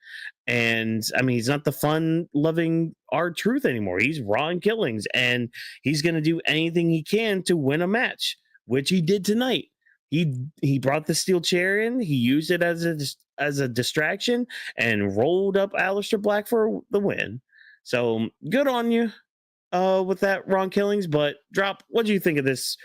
And I mean, he's not the fun loving R-Truth anymore. He's Ron Killings, and he's going to do anything he can to win a match, which he did tonight. He brought the steel chair in, he used it as a distraction, and rolled up Aleister Black for the win. So good on you with that, Ron Killings. But Drop, what do you think of this?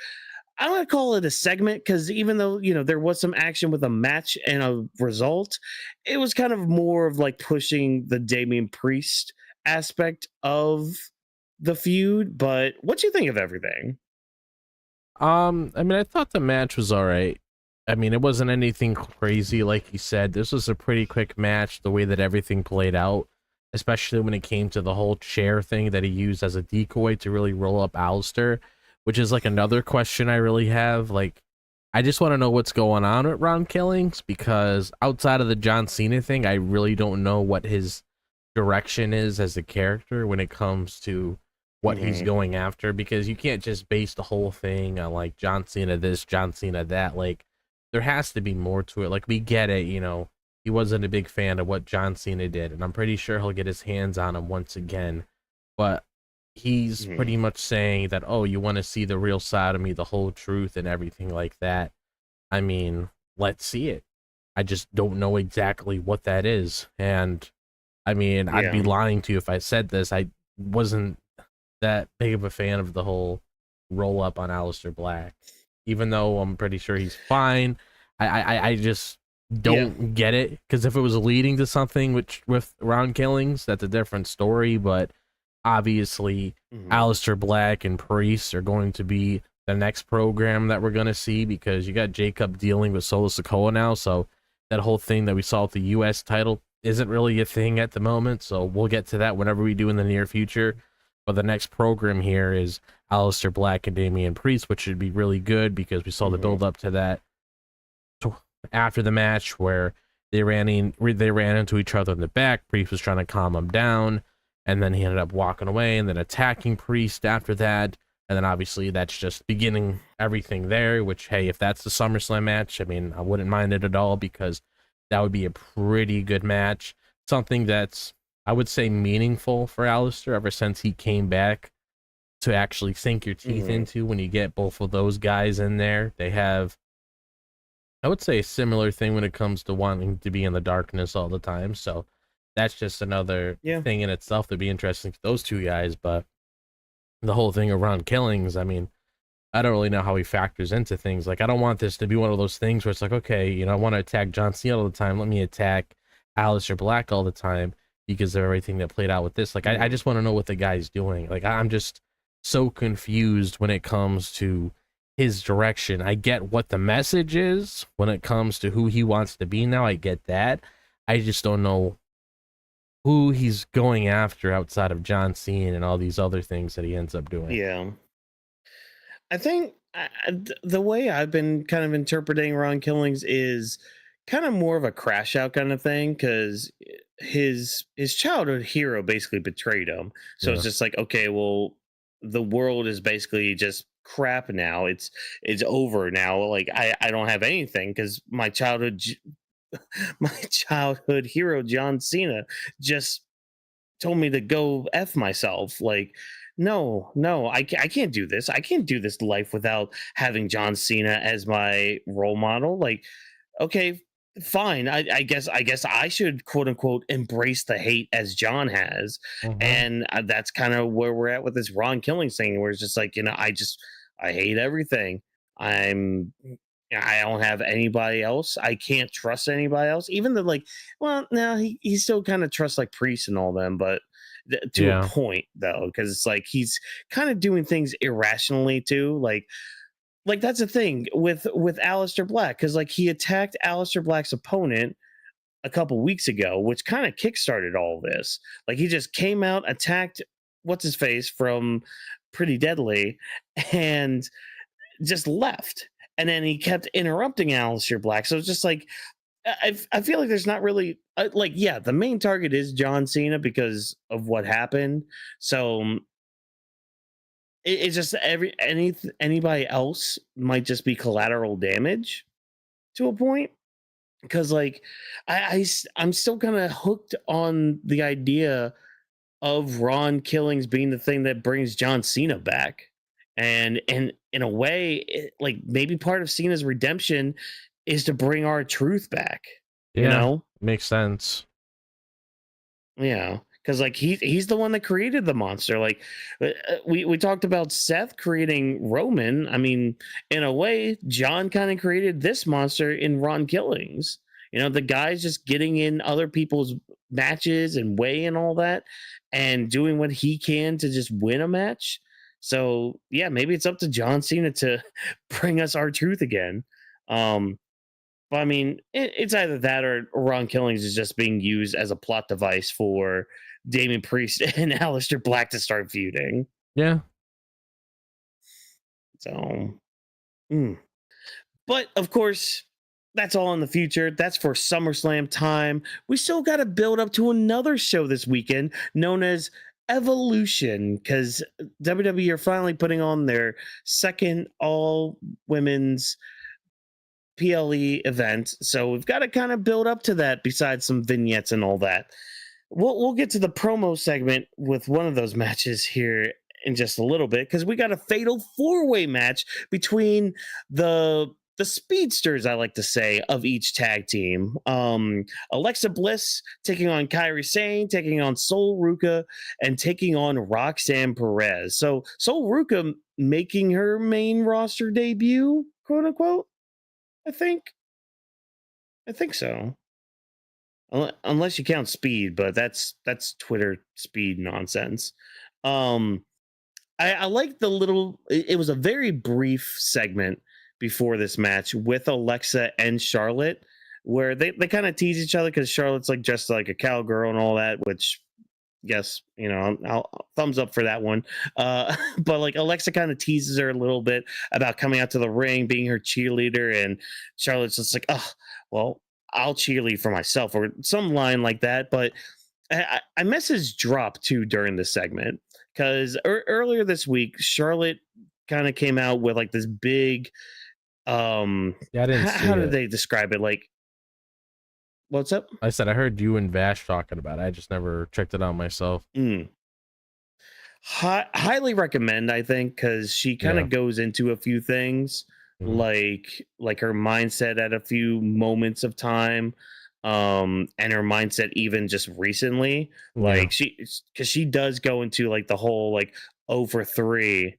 I don't want to call it a segment, because even though, you know, there was some action with a match and a result, it was kind of more of like pushing the Damian Priest aspect of the feud. But what do you think of everything? I mean, I thought the match was all right. I mean, it wasn't anything crazy, like you said. This was a pretty quick match, the way that everything played out, especially when it came to the whole chair thing that he used as a decoy to really roll up Aleister, which is like another question I really have. Like, I just want to know what's going on with Ron Killings, because outside of the John Cena thing, I really don't know what his direction is as a character when it comes to what he's going after, because you can't just base the whole thing on like John Cena this, John Cena that. Like, there has to be more to it. Like, we get it, you know, he wasn't a big fan of what John Cena did, and I'm pretty sure he'll get his hands on him once again. But he's pretty much saying that, oh, you want to see the real side of me, the whole truth and everything like that. I mean, let's see it. I just don't know exactly what that is. And I mean, I'd be lying to you if I said this. I wasn't that big of a fan of the whole roll up on Aleister Black, even though I'm pretty sure he's fine. I just don't get it, because if it was leading to something with Ron Killings, that's a different story. But obviously, Aleister Black and Priest are going to be the next program that we're going to see, because you got Jacob dealing with Solo Sikoa now, so that whole thing that we saw with the US title isn't really a thing at the moment. So we'll get to that whenever we do in the near future. But the next program here is Aleister Black and Damian Priest, which should be really good, because we saw the build up to that after the match, where they ran into each other in the back. Priest was trying to calm him down, and then he ended up walking away and then attacking Priest after that. And then obviously that's just beginning everything there, which, hey, if that's the SummerSlam match, I mean, I wouldn't mind it at all, because that would be a pretty good match. Something that's, I would say, meaningful for Aleister ever since he came back to actually sink your teeth into. When you get both of those guys in there, they have, I would say, a similar thing when it comes to wanting to be in the darkness all the time. So that's just another thing in itself to be interesting to those two guys. But the whole thing around Killings, I mean, I don't really know how he factors into things. Like, I don't want this to be one of those things where it's like, okay, you know, I want to attack John Cena all the time, let me attack Aleister Black all the time, because of everything that played out with this. Like, I just want to know what the guy's doing. Like, I'm just so confused when it comes to his direction. I get what the message is when it comes to who he wants to be now. I get that. I just don't know who he's going after outside of John Cena and all these other things that he ends up doing. Yeah. I think the way I've been kind of interpreting Ron Killings is kind of more of a crash out kind of thing, because his childhood hero basically betrayed him. So it's just like, okay, well, the world is basically just crap now. It's over now. Like, I don't have anything, because my childhood hero John Cena just told me to go F myself. Like, no, I can't do this. I can't do this life without having John Cena as my role model. Like, okay, fine. I guess I should quote unquote embrace the hate as John has, Mhm. and that's kind of where we're at with this Ron Killings thing, where it's just like, I hate everything. I'm I don't have anybody else. I can't trust anybody else. Even though, like, well, now he still kind of trusts like priests and all them, but to a Yeah. point though, because it's like he's kind of doing things irrationally too, like that's the thing with Aleister Black, because like he attacked Aleister Black's opponent a couple weeks ago, which kind of kickstarted all this. Like he just came out, attacked what's his face from Pretty Deadly, and just left. And then he kept interrupting Aleister Black. So it's just like I feel like there's not really like, yeah, the main target is John Cena because of what happened. So it's just anybody else might just be collateral damage to a point, because like I'm still kind of hooked on the idea of Ron Killings being the thing that brings John Cena back, and in a way, like maybe part of Cena's redemption is to bring our truth back. You Yeah. know, Makes sense. yeah, because like he's the one that created the monster. Like we talked about Seth creating Roman. I mean, in a way, John kind of created this monster in Ron Killings. The guy's just getting in other people's matches and way and all that, and doing what he can to just win a match. So yeah, maybe it's up to John Cena to bring us our truth again. Um, but I mean, it's either that or Ron Killings is just being used as a plot device for Damien Priest and Aleister Black to start feuding. Yeah. So, mm. But of course, that's all in the future. That's for SummerSlam time. We still got to build up to another show this weekend known as Evolution, because WWE are finally putting on their second all women's PLE event. So we've got to kind of build up to that besides some vignettes and all that. We'll get to the promo segment with one of those matches here in just a little bit, because we got a fatal four-way match between the speedsters, I like to say, of each tag team. Alexa Bliss taking on Kairi Sane, taking on Soul Ruca, and taking on Roxanne Perez. So Soul Ruca making her main roster debut, quote unquote. I think so. Unless you count speed, but that's Twitter speed nonsense. Um, I like the little. It was a very brief segment before this match with Alexa and Charlotte, where they kind of tease each other because Charlotte's like dressed like a cowgirl and all that, which yes, I'll thumbs up for that one. But like Alexa kind of teases her a little bit about coming out to the ring, being her cheerleader, and Charlotte's just like, oh, well, I'll cheerlead for myself, or some line like that. But I messaged Drop too during the segment, because earlier this week, Charlotte kind of came out with like this big, Yeah, I didn't see how did it. they describe it? Like, what's up? I said I heard you and Vash talking about it. I just never checked it out myself. Highly recommend, I think, because she kind Yeah. of goes into a few things, Mhm. like her mindset at a few moments of time, and her mindset even just recently. Yeah. Like because she does go into like the whole like over 3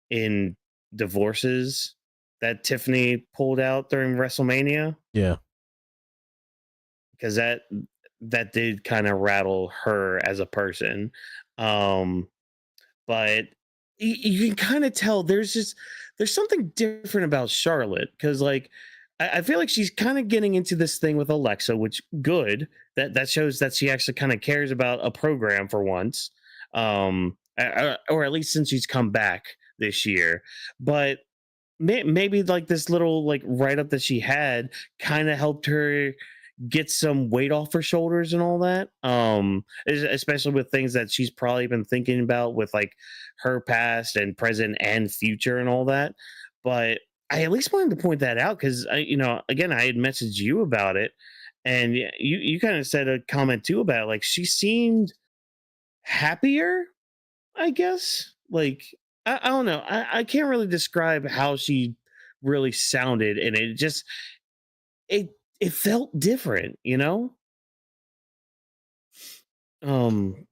in divorces that Tiffany pulled out during WrestleMania, Yeah. because that did kind of rattle her as a person. Um, but you can kind of tell there's something different about Charlotte, because like I feel like she's kind of getting into this thing with Alexa, which good, that shows that she actually kind of cares about a program for once, or at least since she's come back this year. But maybe like this little like write up that she had kind of helped her get some weight off her shoulders and all that, especially with things that she's probably been thinking about with like her past and present and future and all that. But I at least wanted to point that out, because again, I had messaged you about it, and you kind of said a comment too about it. Like she seemed happier, I guess. Like I don't know, I can't really describe how she really sounded, and it it felt different, you know? Um,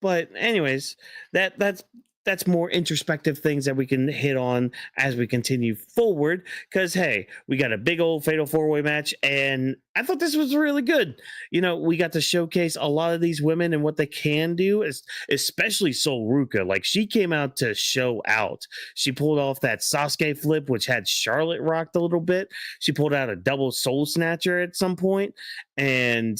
but anyways, that's more introspective things that we can hit on as we continue forward. Because hey, we got a big old fatal four-way match, and I thought this was really good. You know, we got to showcase a lot of these women and what they can do, especially Sol Ruca. Like, she came out to show out. She pulled off that Sasuke flip, which had Charlotte rocked a little bit. She pulled out a double soul snatcher at some point, and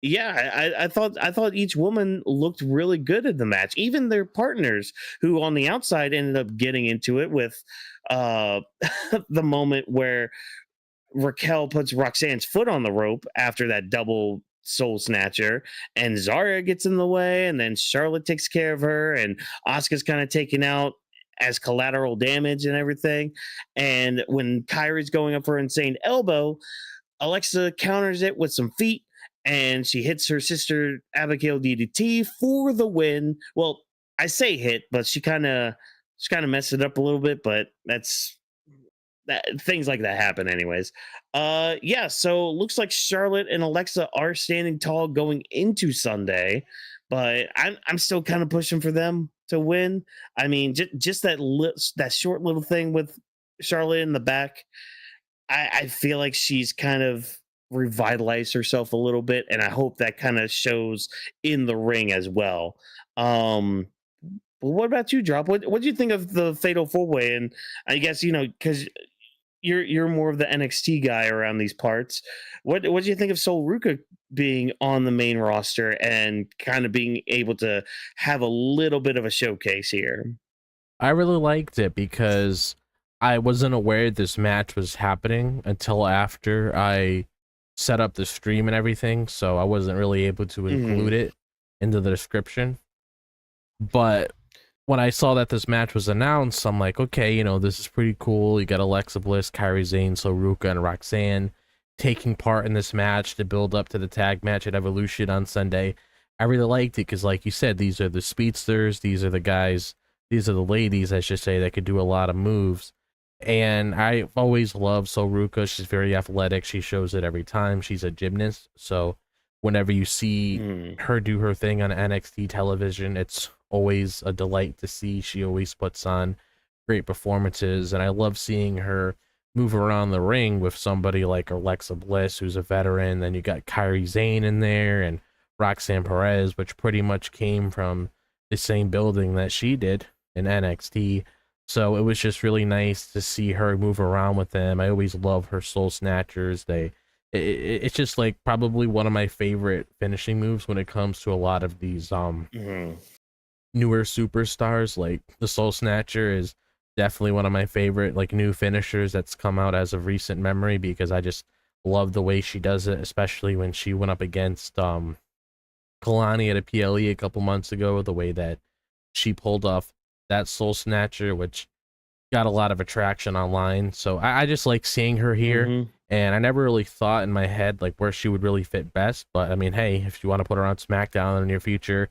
yeah, I thought each woman looked really good in the match. Even their partners, who on the outside ended up getting into it with uh the moment where Raquel puts Roxanne's foot on the rope after that double soul snatcher, and Zarya gets in the way, and then Charlotte takes care of her, and Asuka's kind of taken out as collateral damage and everything. And when Kairi's going up for insane elbow, Alexa counters it with some feet, and she hits her sister Abigail DDT for the win. Well, I say hit, but she kind of messed it up a little bit, but things like that happen anyways. Yeah, so looks like Charlotte and Alexa are standing tall going into Sunday, but I'm still kind of pushing for them to win. I mean, just that short little thing with Charlotte in the back, I feel like she's kind of revitalized herself a little bit, and I hope that kind of shows in the ring as well. But what about you, Drop? What do you think of the Fatal Four Way? And I guess, you know, because you're more of the NXT guy around these parts. What do you think of Sol Ruca being on the main roster and kind of being able to have a little bit of a showcase here? I really liked it because I wasn't aware this match was happening until after I set up the stream and everything, so I wasn't really able to include it into the description. But when I saw that this match was announced, I'm like, okay, you know, this is pretty cool. You got Alexa Bliss, Kairi Sane, Sol Ruca, and Roxanne taking part in this match to build up to the tag match at Evolution on Sunday. I really liked it because, like you said, these are the speedsters, these are the guys, these are the ladies, I should say, that could do a lot of moves. And I've always loved Sol Ruca. She's very athletic. She shows it every time. She's a gymnast. So whenever you see her do her thing on NXT television, it's always a delight to see. She always puts on great performances. And I love seeing her move around the ring with somebody like Alexa Bliss, who's a veteran. Then you got Kairi Sane in there and Roxanne Perez, which pretty much came from the same building that she did in NXT. So it was just really nice to see her move around with them. I always love her soul snatchers. It's just like probably one of my favorite finishing moves when it comes to a lot of these newer superstars. Like the soul snatcher is definitely one of my favorite like new finishers that's come out as of recent memory, because I just love the way she does it, especially when she went up against Kalani at a PLE a couple months ago. The way that she pulled off that soul snatcher, which got a lot of attraction online. So I just like seeing her here. And I never really thought in my head like where she would really fit best. But I mean, hey, if you want to put her on SmackDown in the near future,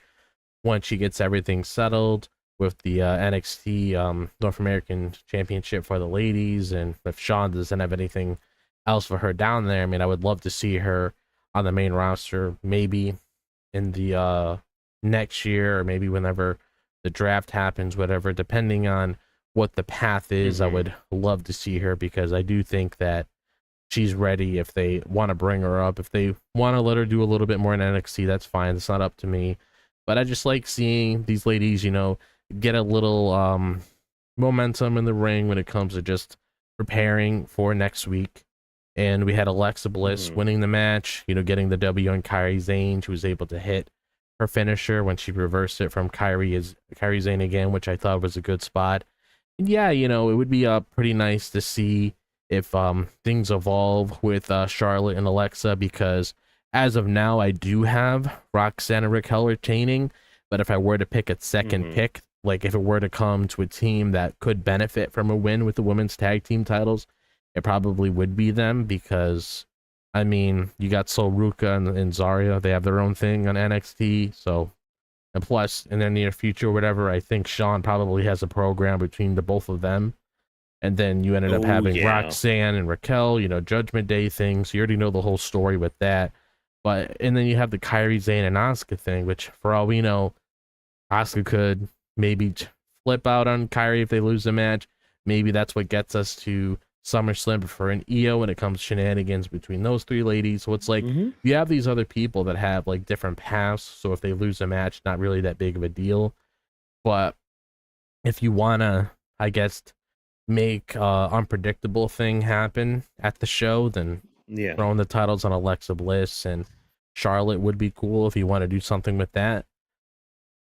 once she gets everything settled with the NXT North American Championship for the ladies, and if Sean doesn't have anything else for her down there, I mean, I would love to see her on the main roster, maybe in the next year, or maybe whenever the draft happens, whatever, depending on what the path is. I would love to see her, because I do think that she's ready. If they want to bring her up, if they want to let her do a little bit more in NXT, that's fine. It's not up to me. But I just like seeing these ladies, you know, get a little momentum in the ring when it comes to just preparing for next week. And we had Alexa Bliss winning the match, you know, getting the W on Kairi Sane. She was able to hit her finisher when she reversed it from Kairi Sane again, which I thought was a good spot. And yeah, you know, it would be pretty nice to see if things evolve with Charlotte and Alexa, because as of now, I do have Roxanne and Raquel retaining. But if I were to pick a second pick, like if it were to come to a team that could benefit from a win with the women's tag team titles, it probably would be them, because I mean, you got Sol Ruca and Zarya. They have their own thing on NXT. So, and plus, in the near future, whatever, I think Sean probably has a program between the both of them. And then you ended up Oh, having yeah. Roxanne and Raquel, Judgment Day thing. So you already know the whole story with that. And then you have the Kairi, Sane, and Asuka thing, which for all we know, Asuka could maybe flip out on Kairi if they lose the match. Maybe that's what gets us to SummerSlam for an EO when it comes to shenanigans between those three ladies. So it's like you have these other people that have like different paths. So if they lose a match, not really that big of a deal. But if you wanna, I guess, make unpredictable thing happen at the show, then Yeah. throwing the titles on Alexa Bliss and Charlotte would be cool if you want to do something with that.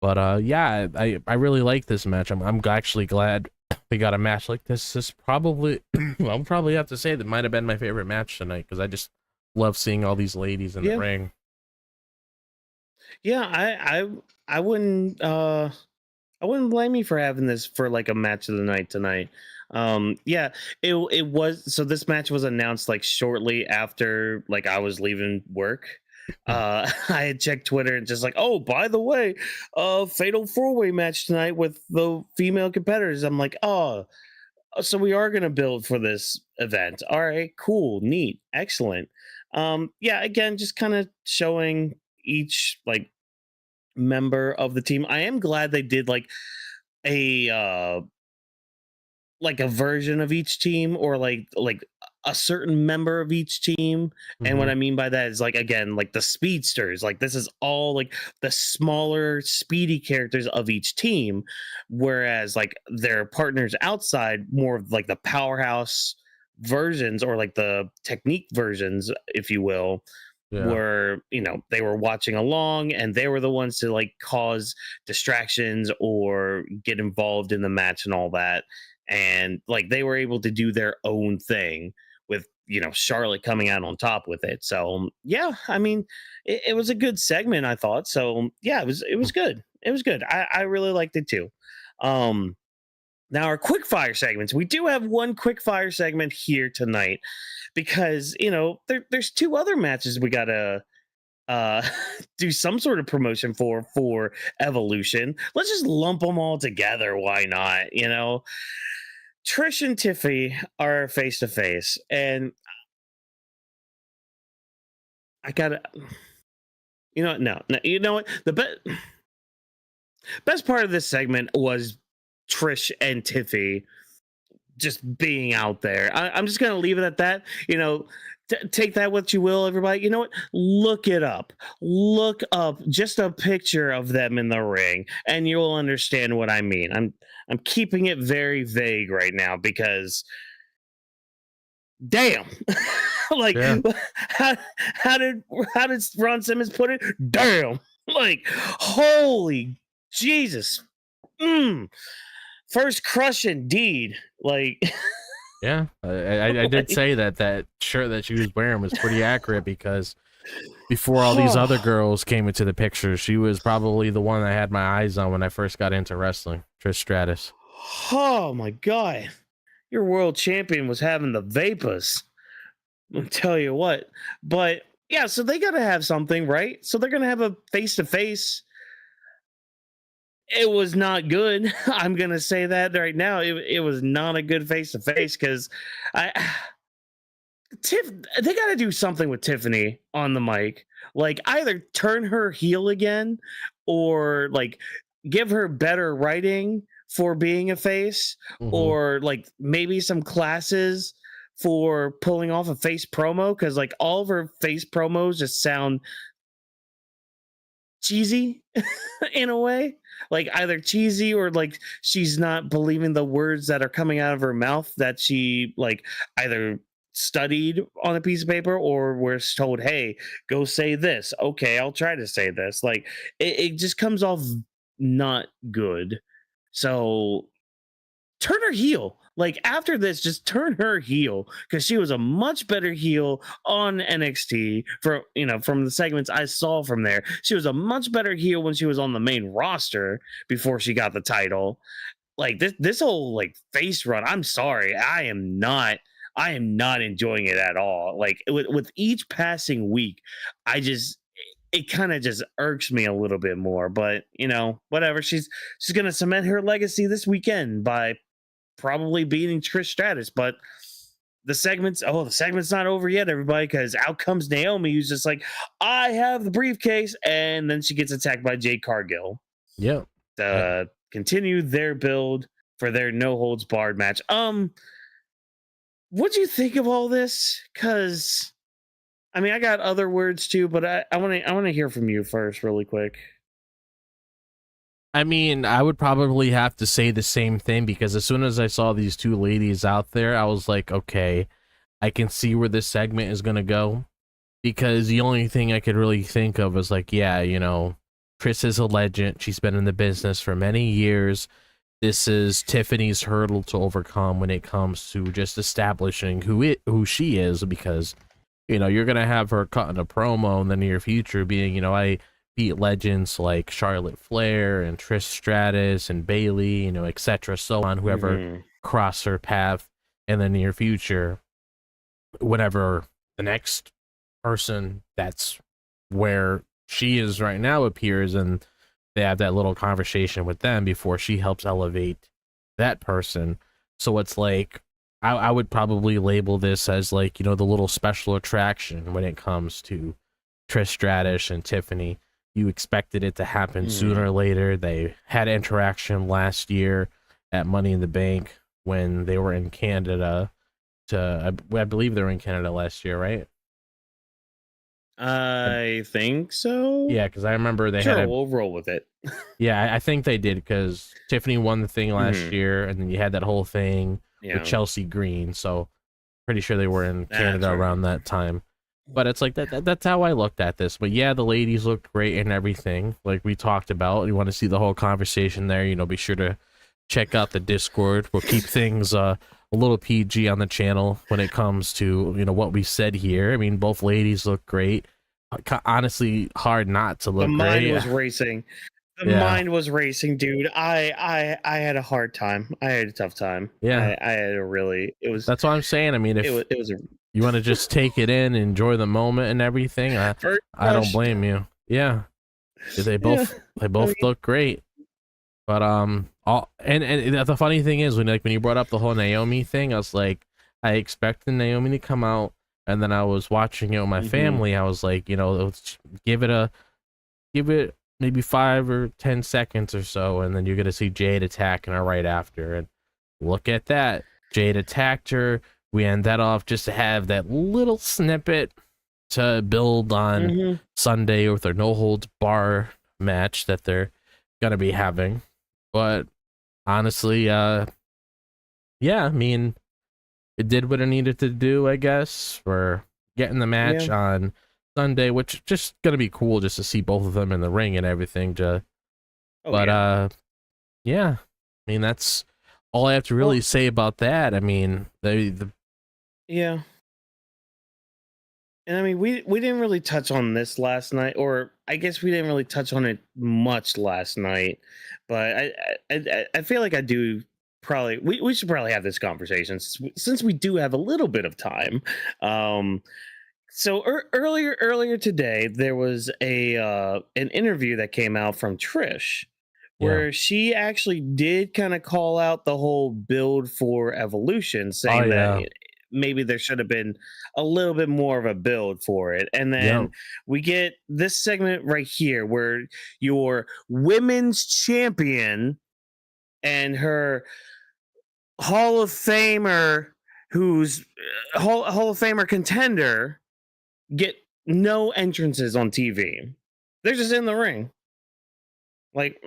But yeah, I really like this match. I'm actually glad we got a match like this. This probably, I'll probably have to say that might have been my favorite match tonight because I just love seeing all these ladies in the ring. Yeah, I wouldn't blame you for having this for like a match of the night tonight. Yeah, it was, so this match was announced like shortly after like I was leaving work. I had checked Twitter and just like, oh, by the way, fatal 4-way match tonight with the female competitors. I'm like, oh, so we are gonna build for this event. All right, cool, neat, excellent. Yeah, again, just kind of showing each like member of the team. I am glad they did a like a version of each team, or like a certain member of each team. And what I mean by that is like, again, like the speedsters, like this is all like the smaller speedy characters of each team, whereas like their partners outside more of like the powerhouse versions, or like the technique versions, if you will, were, they were watching along and they were the ones to like cause distractions or get involved in the match and all that. And like they were able to do their own thing with, Charlotte coming out on top with it. So yeah, I mean, it was a good segment, I thought. So yeah, it was good. It was good. I really liked it too. Now our quickfire segments. We do have one quickfire segment here tonight because there's two other matches we gotta do some sort of promotion for Evolution. Let's just lump them all together. Why not? Trish and Tiffany are face to face, and I gotta, no, you know what? The best part of this segment was Trish and Tiffany just being out there. I'm just gonna leave it at that. Take that what you will, everybody. You know what? Look it up. Look up just a picture of them in the ring, and you'll understand what I mean. I'm keeping it very vague right now because, damn, like how did Ron Simmons put it? Damn, like holy Jesus, first crush indeed. Like. Yeah, I did say that shirt that she was wearing was pretty accurate because before all these other girls came into the picture, she was probably the one I had my eyes on when I first got into wrestling, Trish Stratus. Oh my God. Your world champion was having the vapors. I'll tell you what. But yeah, so they got to have something, right? So they're going to have a face-to-face. It was not good. I'm going to say that right now. It was not a good face-to-face because they got to do something with Tiffany on the mic. Like either turn her heel again or like give her better writing for being a face, or like maybe some classes for pulling off a face promo, because like all of her face promos just sound cheesy in a way, like either cheesy or like she's not believing the words that are coming out of her mouth that she like either studied on a piece of paper or was told, hey, go say this. Okay, I'll try to say this. Like it just comes off not good. So turn her heel. Like after this, just turn her heel, because she was a much better heel on NXT from the segments I saw from there. She was a much better heel when she was on the main roster before she got the title. Like this whole like face run, I'm sorry, I am not enjoying it at all. Like with each passing week, it kind of just irks me a little bit more, but whatever. She's going to cement her legacy this weekend by probably beating Trish Stratus. But the segment's not over yet, everybody, because out comes Naomi, who's just like, I have the briefcase, and then she gets attacked by Jade Cargill. Yeah. To continue their build for their no holds barred match. What do you think of all this? Because I mean, I got other words too, but I want to hear from you first, really quick. I mean, I would probably have to say the same thing, because as soon as I saw these two ladies out there, I was like, okay, I can see where this segment is going to go, because the only thing I could really think of was like, yeah, you know, Trish is a legend. She's been in the business for many years. This is Tiffany's hurdle to overcome when it comes to just establishing who she is, because, you know, you're going to have her cutting a promo in the near future being, you know, I beat legends like Charlotte Flair and Trish Stratus and Bayley, you know, etc., so on, whoever cross her path in the near future, whenever the next person that's where she is right now appears, and they have that little conversation with them before she helps elevate that person. So it's like, I would probably label this as like, you know, the little special attraction when it comes to Trish Stratus and Tiffany. You expected it to happen sooner or later. They had interaction last year at Money in the Bank when they were in Canada. I believe they were in Canada last year, right? I think so. Yeah, because I remember they we'll roll with it. Yeah, I think they did, because Tiffany won the thing last year, and then you had that whole thing with Chelsea Green. So pretty sure they were in Canada around that time. But it's like that's how I looked at this. But yeah, the ladies looked great and everything, like we talked about. You want to see the whole conversation there, you know, be sure to check out the Discord. We'll keep things a little PG on the channel when it comes to, you know, what we said here. I mean, both ladies look great. Honestly, hard not to look great. The mind was racing. Mind was racing, dude. I had a hard time. I had a tough time. Yeah, I had a really. It was. That's what I'm saying. I mean, if it was you want to just take it in, enjoy the moment and everything, I don't blame you. Yeah, they both look great. But and the funny thing is, when you brought up the whole Naomi thing, I was like, I expected Naomi to come out, and then I was watching it with my family. I was like, you know, let's give it maybe 5 or 10 seconds or so, and then you're gonna see Jade attacking her right after. And look at that, Jade attacked her. We end that off just to have that little snippet to build on Sunday with their no holds bar match that they're gonna be having. But honestly, yeah, I mean, it did what it needed to do, I guess, for getting the match on Sunday, which is just gonna be cool just to see both of them in the ring and everything. Yeah, I mean, that's all I have to really say about that. I mean, yeah. And I mean, we didn't really touch on this last night, or I guess we didn't really touch on it much last night. But I feel like I do probably we should probably have this conversation since we do have a little bit of time. So earlier today there was an interview that came out from Trish, where she actually did kind of call out the whole build for Evolution, saying that maybe there should have been a little bit more of a build for it. And then we get this segment right here where your women's champion and her Hall of Famer, who's Hall of Famer contender, get no entrances on TV. They're just in the ring. Like,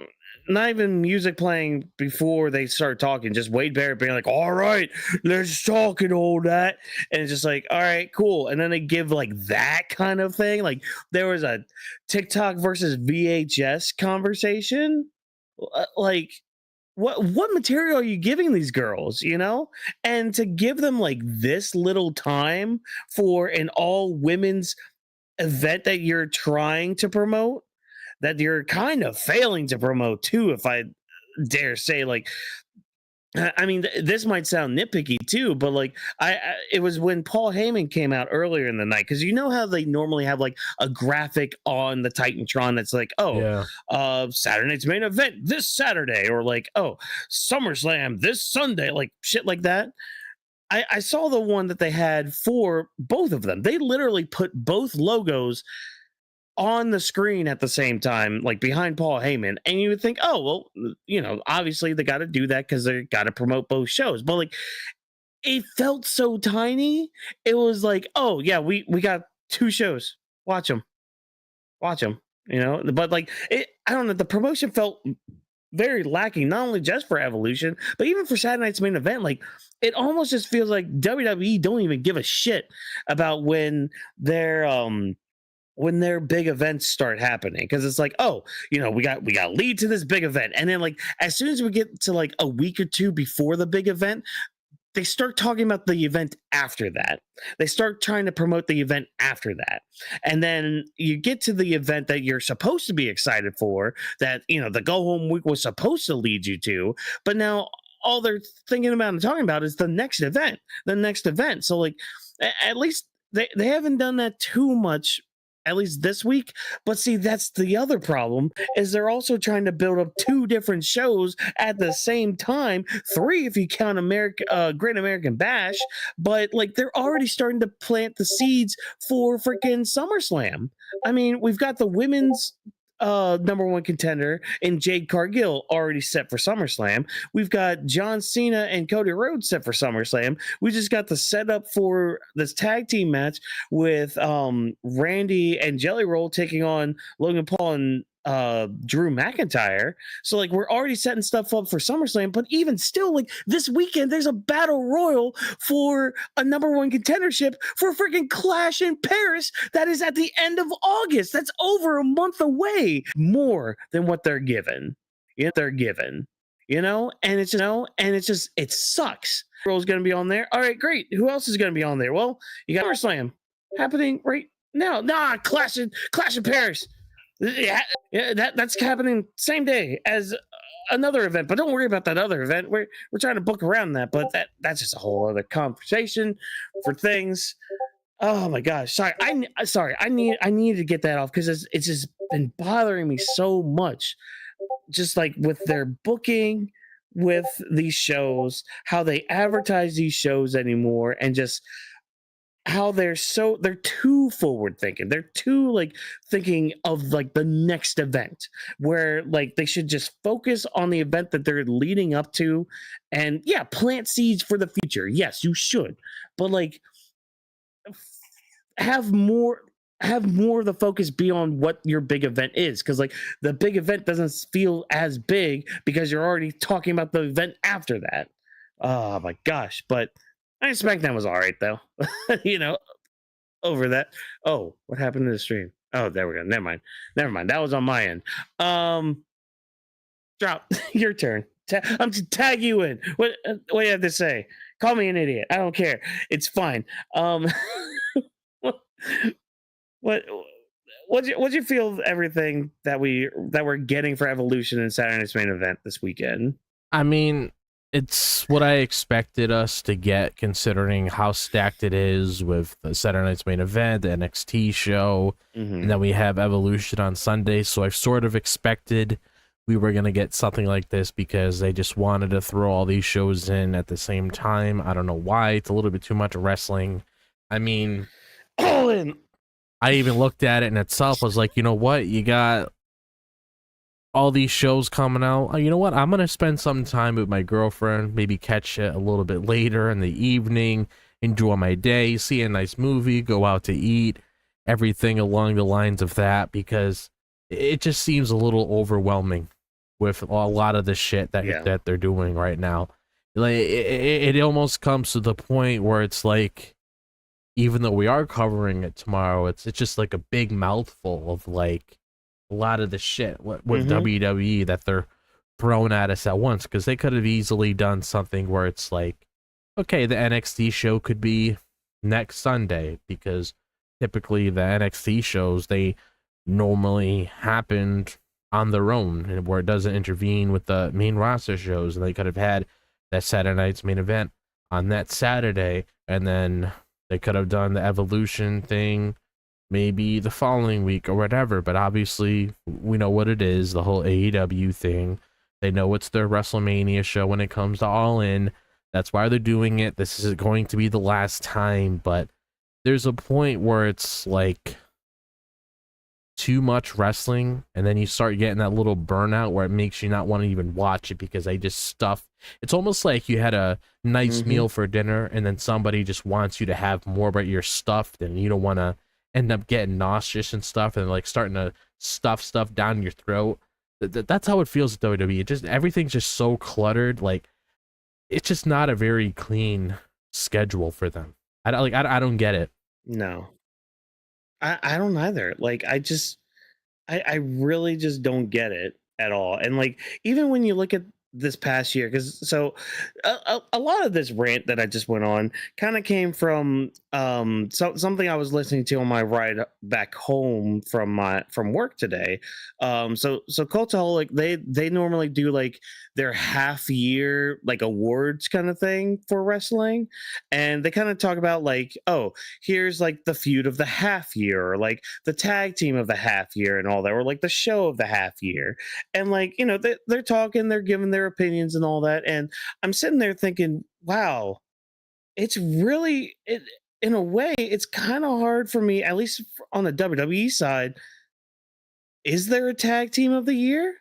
not even music playing before they start talking, just Wade Barrett being like, all right, let's talk and all that. And it's just like, all right, cool. And then they give like that kind of thing. Like, there was a TikTok versus VHS conversation. Like, what material are you giving these girls, you know? And to give them like this little time for an all women's event that you're trying to promote, that you're kind of failing to promote too, if I dare say. Like, I mean, this might sound nitpicky too, but like it was when Paul Heyman came out earlier in the night, because you know how they normally have like a graphic on the Titantron that's like, Yeah. Saturday night's main event this Saturday, or like, oh, SummerSlam this Sunday, like shit like that. I saw the one that they had for both of them. They literally put both logos on the screen at the same time, like behind Paul Heyman, and you would think, oh well, you know, obviously they got to do that because they got to promote both shows. But like, it felt so tiny. It was like, oh yeah, we got 2 shows. Watch them. You know, but like, I don't know. The promotion felt very lacking, not only just for Evolution, but even for Saturday Night's Main Event. Like, it almost just feels like WWE don't even give a shit about when their big events start happening, because it's like, oh, you know, we got lead to this big event, and then like as soon as we get to like a week or two before the big event, they start talking about the event after that. They start trying to promote the event after that, and then you get to the event that you're supposed to be excited for, that, you know, the go home week was supposed to lead you to, but now all they're thinking about and talking about is the next event. So like, at least they haven't done that too much, at least this week. But see, that's the other problem, is they're also trying to build up 2 different shows at the same time, 3 if you count Great American Bash. But like, they're already starting to plant the seeds for freaking SummerSlam. I mean, we've got the women's number 1 contender in Jade Cargill already set for SummerSlam. We've got John Cena and Cody Rhodes set for SummerSlam. We just got the setup for this tag team match with Randy and Jelly Roll taking on Logan Paul and Drew McIntyre. So like, we're already setting stuff up for SummerSlam, but even still, like, this weekend there's a battle royal for a number 1 contendership for freaking Clash in Paris that is at the end of August. That's over a month away, more than what they're given. You know, and it's just, it sucks. Roll's gonna be on there. All right, great. Who else is gonna be on there? Well, you got SummerSlam happening right now. Clash in Paris. Yeah, that's happening same day as another event, but don't worry about that other event. We're trying to book around that, but that's just a whole other conversation for things. Oh my gosh, sorry. I need to get that off, because it's just been bothering me so much. Just like with their booking with these shows, how they advertise these shows anymore, and just how they're too forward thinking. They're too like thinking of like the next event, where like they should just focus on the event that they're leading up to, and yeah, plant seeds for the future. Yes, you should, but like, have more of the focus be on what your big event is, because like, the big event doesn't feel as big because you're already talking about the event after that. Oh my gosh. But I think SmackDown was all right though. You know, over that. Oh, what happened to the stream? Oh, there we go. Never mind. That was on my end. Drop. Your turn. I'm to tag you in. What do you have to say? Call me an idiot. I don't care. It's fine. What'd you feel of everything that we're getting for Evolution and Saturday Night's Main Event this weekend? I mean, it's what I expected us to get, considering how stacked it is with the Saturday Night's Main Event, the NXT show, and then we have Evolution on Sunday. So I've sort of expected we were going to get something like this, because they just wanted to throw all these shows in at the same time. I don't know why. It's a little bit too much wrestling. I mean, all in. I even looked at it in itself, was like, you know what? You got all these shows coming out. You know what? I'm going to spend some time with my girlfriend, maybe catch it a little bit later in the evening, enjoy my day, see a nice movie, go out to eat, everything along the lines of that, because it just seems a little overwhelming with a lot of the shit that they're doing right now. Like, it almost comes to the point where it's like, even though we are covering it tomorrow, it's just like a big mouthful of like a lot of the shit with WWE that they're throwing at us at once, because they could have easily done something where it's like, okay, the NXT show could be next Sunday, because typically the NXT shows, they normally happened on their own, and where it doesn't intervene with the main roster shows, and they could have had that Saturday night's main event on that Saturday, and then they could have done the Evolution thing maybe the following week or whatever. But obviously, we know what it is, the whole AEW thing. They know it's their WrestleMania show when it comes to All In. That's why they're doing it. This is going to be the last time, but there's a point where it's like too much wrestling, and then you start getting that little burnout where it makes you not want to even watch it because they just stuff. It's almost like you had a nice meal for dinner, and then somebody just wants you to have more, but you're stuffed, and you don't want to end up getting nauseous and stuff, and like starting to stuff stuff down your throat. That's how it feels at WWE. It just, everything's just so cluttered. Like, it's just not a very clean schedule for them. I don't get it. No, I don't either. Like, I really just don't get it at all. And like, even when you look at this past year, because so a lot of this rant that I just went on kind of came from something I was listening to on my ride back home from work today. So Cultaholic, they normally do like their half year like awards kind of thing for wrestling, and they kind of talk about like, oh, here's like the feud of the half year, or like the tag team of the half year and all that, or like the show of the half year. And like, you know, they're talking, they're giving their opinions and all that, and I'm sitting there thinking, wow, it's really, in a way, it's kind of hard for me, at least on the WWE side. Is there a tag team of the year?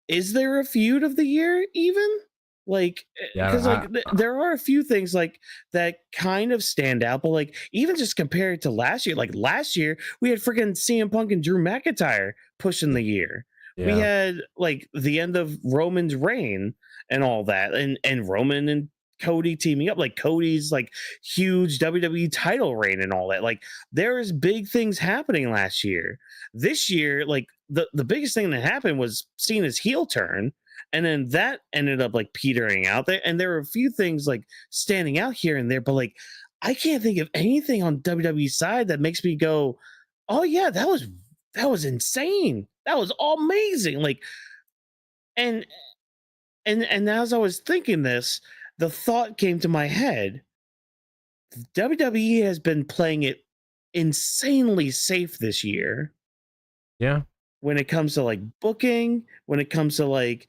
Is there a feud of the year even? Like, Yeah, because like there are a few things like that kind of stand out, but like even just compared to last year, like last year we had freaking CM Punk and Drew McIntyre pushing the year. We yeah. had like the end of Roman's reign and all that, and Roman and Cody teaming up, like Cody's like huge WWE title reign and all that. Like, there's big things happening last year. This year, like the biggest thing that happened was Cena's heel turn, and then that ended up like petering out there. And there were a few things like standing out here and there, but like I can't think of anything on WWE side that makes me go, "Oh yeah, that was insane. That was amazing." Like, and as I was thinking this, the thought came to my head. WWE has been playing it insanely safe this year Yeah. when it comes to like booking, when it comes to like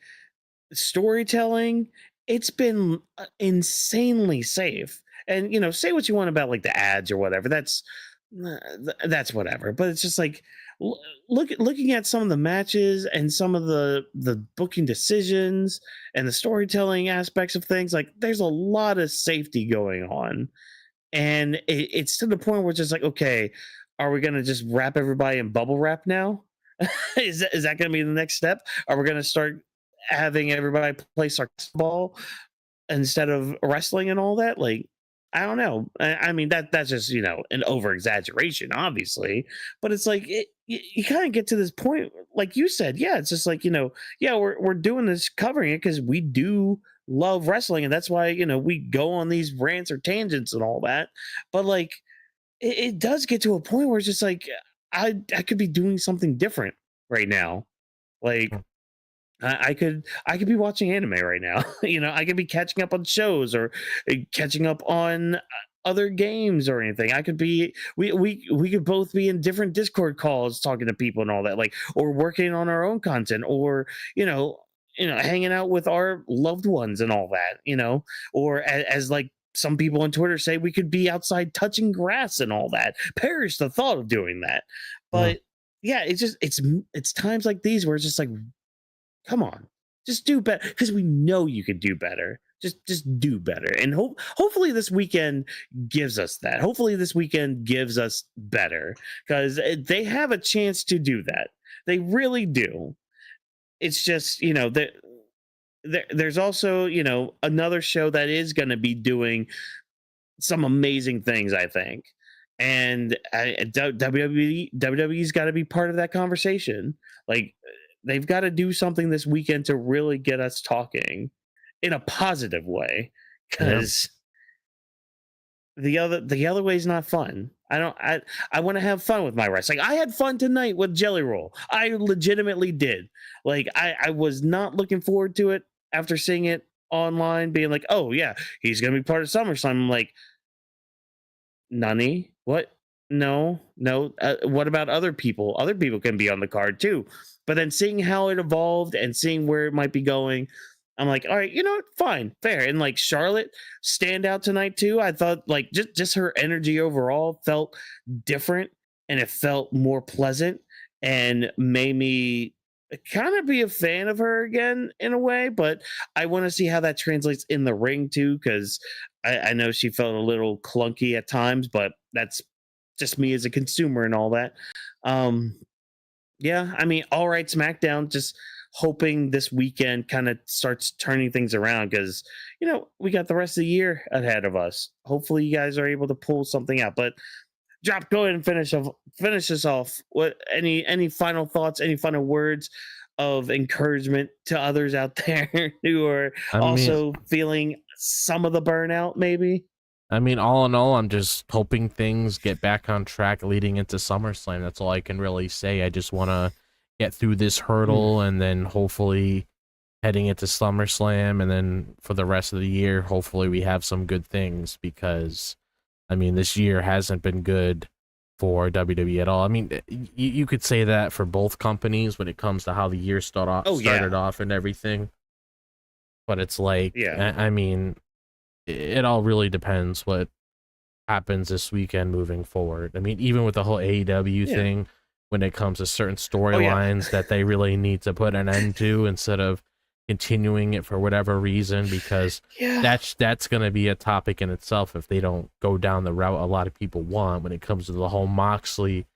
storytelling. It's been insanely safe. And you know, say what you want about like the ads or whatever. That's whatever. But it's just like, looking at some of the matches and some of the booking decisions and the storytelling aspects of things, like there's a lot of safety going on, and it's to the point where it's just like, okay, are we gonna just wrap everybody in bubble wrap now? Is that gonna be the next step? Are we gonna start having everybody play ball instead of wrestling and all that? Like, I don't know. I mean, that's just, you know, an over exaggeration, obviously, but it's like you kind of get to this point, like you said, yeah, it's just like, you know, yeah, we're doing this, covering it because we do love wrestling, and that's why, you know, we go on these rants or tangents and all that. But like, it does get to a point where it's just like, I could be doing something different right now. Like, I could be watching anime right now. You know, I could be catching up on shows, or catching up on other games or anything. I could be, we could both be in different Discord calls talking to people and all that, like, or working on our own content, or you know, hanging out with our loved ones and all that, you know, or as like some people on Twitter say, we could be outside touching grass and all that. Perish the thought of doing that. But yeah, it's just, it's times like these where it's just like, come on, just do better, because we know you could do better. Just do better, and hopefully this weekend gives us that. Hopefully this weekend gives us better, because they have a chance to do that. They really do. It's just, you know, there's also, you know, another show that is going to be doing some amazing things, I think. And WWE's got to be part of that conversation. Like, they've got to do something this weekend to really get us talking in a positive way, because the other way is not fun. I want to have fun with my wrestling. I had fun tonight with Jelly Roll. I legitimately did. Like, I was not looking forward to it after seeing it online being like, oh yeah, he's gonna be part of SummerSlam. I'm like, Nani? What? No, no. What about other people? Other people can be on the card too. But then seeing how it evolved and seeing where it might be going, I'm like, all right, you know what? Fine, fair. And like Charlotte stand out tonight too. I thought like just her energy overall felt different and it felt more pleasant and made me kind of be a fan of her again in a way. But I want to see how that translates in the ring too, because I know she felt a little clunky at times, but that's just me as a consumer and all that. Um, yeah, I mean, all right, SmackDown, just hoping this weekend kind of starts turning things around because, you know, we got the rest of the year ahead of us. Hopefully, you guys are able to pull something out. But Drop, go ahead and finish this off. What any final thoughts, any final words of encouragement to others out there who are also feeling some of the burnout, maybe? I mean, all in all, I'm just hoping things get back on track leading into SummerSlam. That's all I can really say. I just want to get through this hurdle and then hopefully heading into SummerSlam, and then for the rest of the year, hopefully we have some good things, because I mean, this year hasn't been good for WWE at all. I mean, you could say that for both companies when it comes to how the year started off and everything. But it's like, I mean, it all really depends what happens this weekend moving forward. I mean, even with the whole AEW thing, when it comes to certain storylines that they really need to put an end to instead of continuing it for whatever reason, because that's going to be a topic in itself if they don't go down the route a lot of people want when it comes to the whole Moxley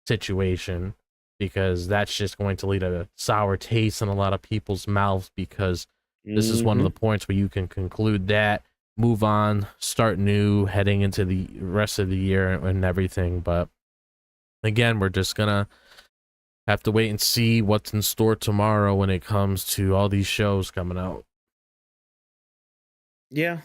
situation, because that's just going to leave a sour taste in a lot of people's mouths, because this is one of the points where you can conclude that, move on, start new, heading into the rest of the year and everything. But again, we're just gonna have to wait and see what's in store tomorrow when it comes to all these shows coming out. Yeah.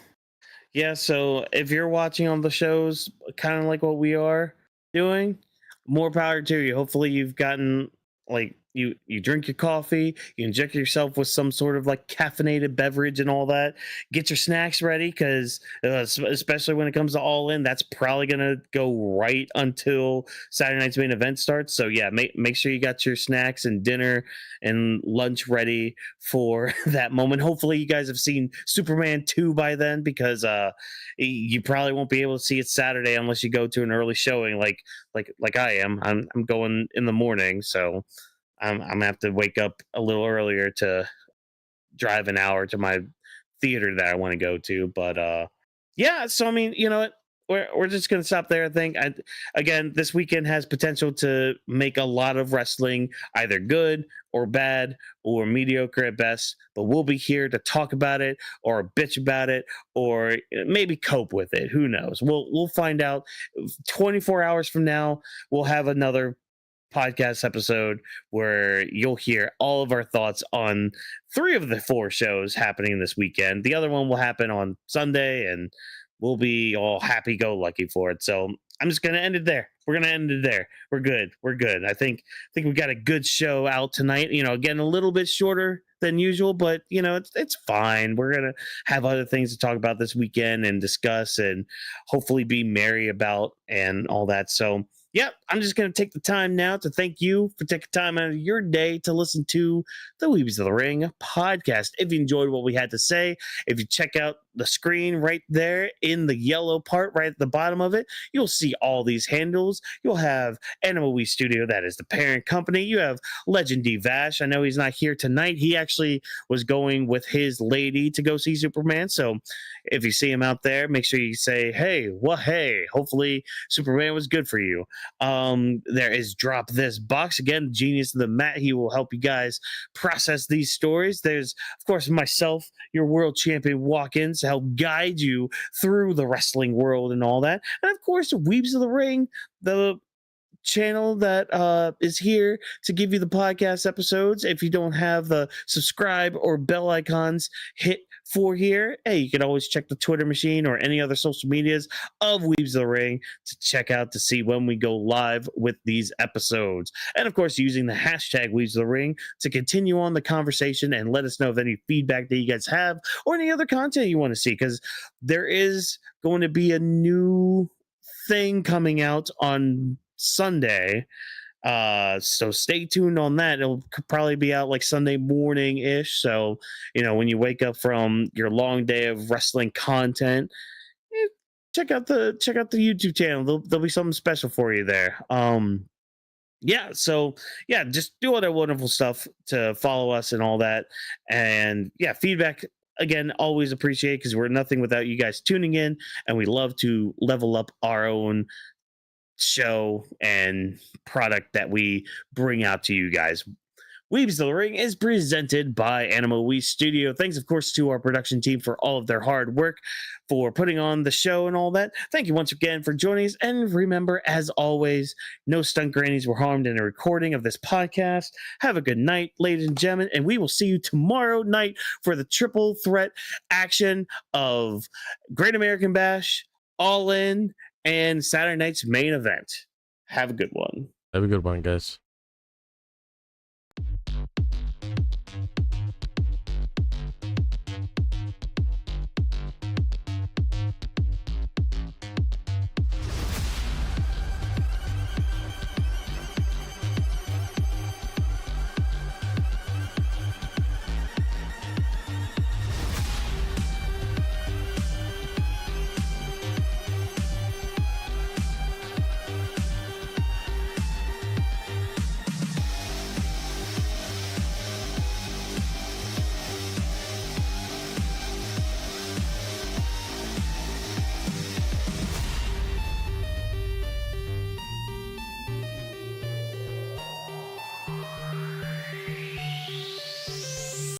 So if you're watching on the shows, kind of like what we are doing, more power to you. Hopefully you've gotten like you drink your coffee, you inject yourself with some sort of like caffeinated beverage and all that. Get your snacks ready, because especially when it comes to All In, that's probably gonna go right until Saturday night's main event starts. So yeah, make sure you got your snacks and dinner and lunch ready for that moment. Hopefully you guys have seen Superman 2 by then, because you probably won't be able to see it Saturday unless you go to an early showing like I am. I'm going in the morning, so I'm gonna have to wake up a little earlier to drive an hour to my theater that I want to go to. But yeah, so I mean, you know what? We're just gonna stop there. I think again, this weekend has potential to make a lot of wrestling either good or bad or mediocre at best. But we'll be here to talk about it or bitch about it or maybe cope with it. Who knows? We'll find out. 24 hours from now, we'll have another podcast episode where you'll hear all of our thoughts on 3 of the 4 shows happening this weekend. The other one will happen on Sunday, and we'll be all happy-go-lucky for it. So I'm just gonna end it there. We're gonna end it there. We're good. I think we got a good show out tonight. You know, again, a little bit shorter than usual, but you know, it's fine. We're gonna have other things to talk about this weekend and discuss and hopefully be merry about and all that. So yeah, I'm just going to take the time now to thank you for taking time out of your day to listen to the Weebs of the Ring podcast. If you enjoyed what we had to say, if you check out the screen right there in the yellow part right at the bottom of it, you'll see all these handles. You'll have AniMa W3 Studio, that is the parent company. You have Legend D Vash. I know he's not here tonight. He actually was going with his lady to go see Superman. So if you see him out there, make sure you say, hey, hopefully Superman was good for you. There is Drop This Box, again, genius of the mat. He will help you guys process these stories. There's of course myself, your world champion walk-ins, to help guide you through the wrestling world and all that. And of course, Weebs of the Ring, the channel that is here to give you the podcast episodes. If you don't have the subscribe or bell icons, hit for here, hey, you can always check the Twitter machine or any other social medias of Weebs of the Ring to check out to see when we go live with these episodes. And of course, using the hashtag Weebs of the Ring to continue on the conversation and let us know of any feedback that you guys have or any other content you want to see, because there is going to be a new thing coming out on Sunday. So stay tuned on that. It'll probably be out like Sunday morning ish. So, when you wake up from your long day of wrestling content, check out the YouTube channel. There'll be something special for you there. Just do all that wonderful stuff to follow us and all that. And feedback, again, always appreciate, because we're nothing without you guys tuning in, and we love to level up our own show and product that we bring out to you guys. Weebs of the Ring is presented by AniMa W3 Studio. Thanks, of course, to our production team for all of their hard work for putting on the show and all that. Thank you once again for joining us. And remember, as always, no stunt grannies were harmed in a recording of this podcast. Have a good night, ladies and gentlemen, and we will see you tomorrow night for the triple threat action of Great American Bash, All In, and Saturday night's main event. Have a good one. Have a good one, guys.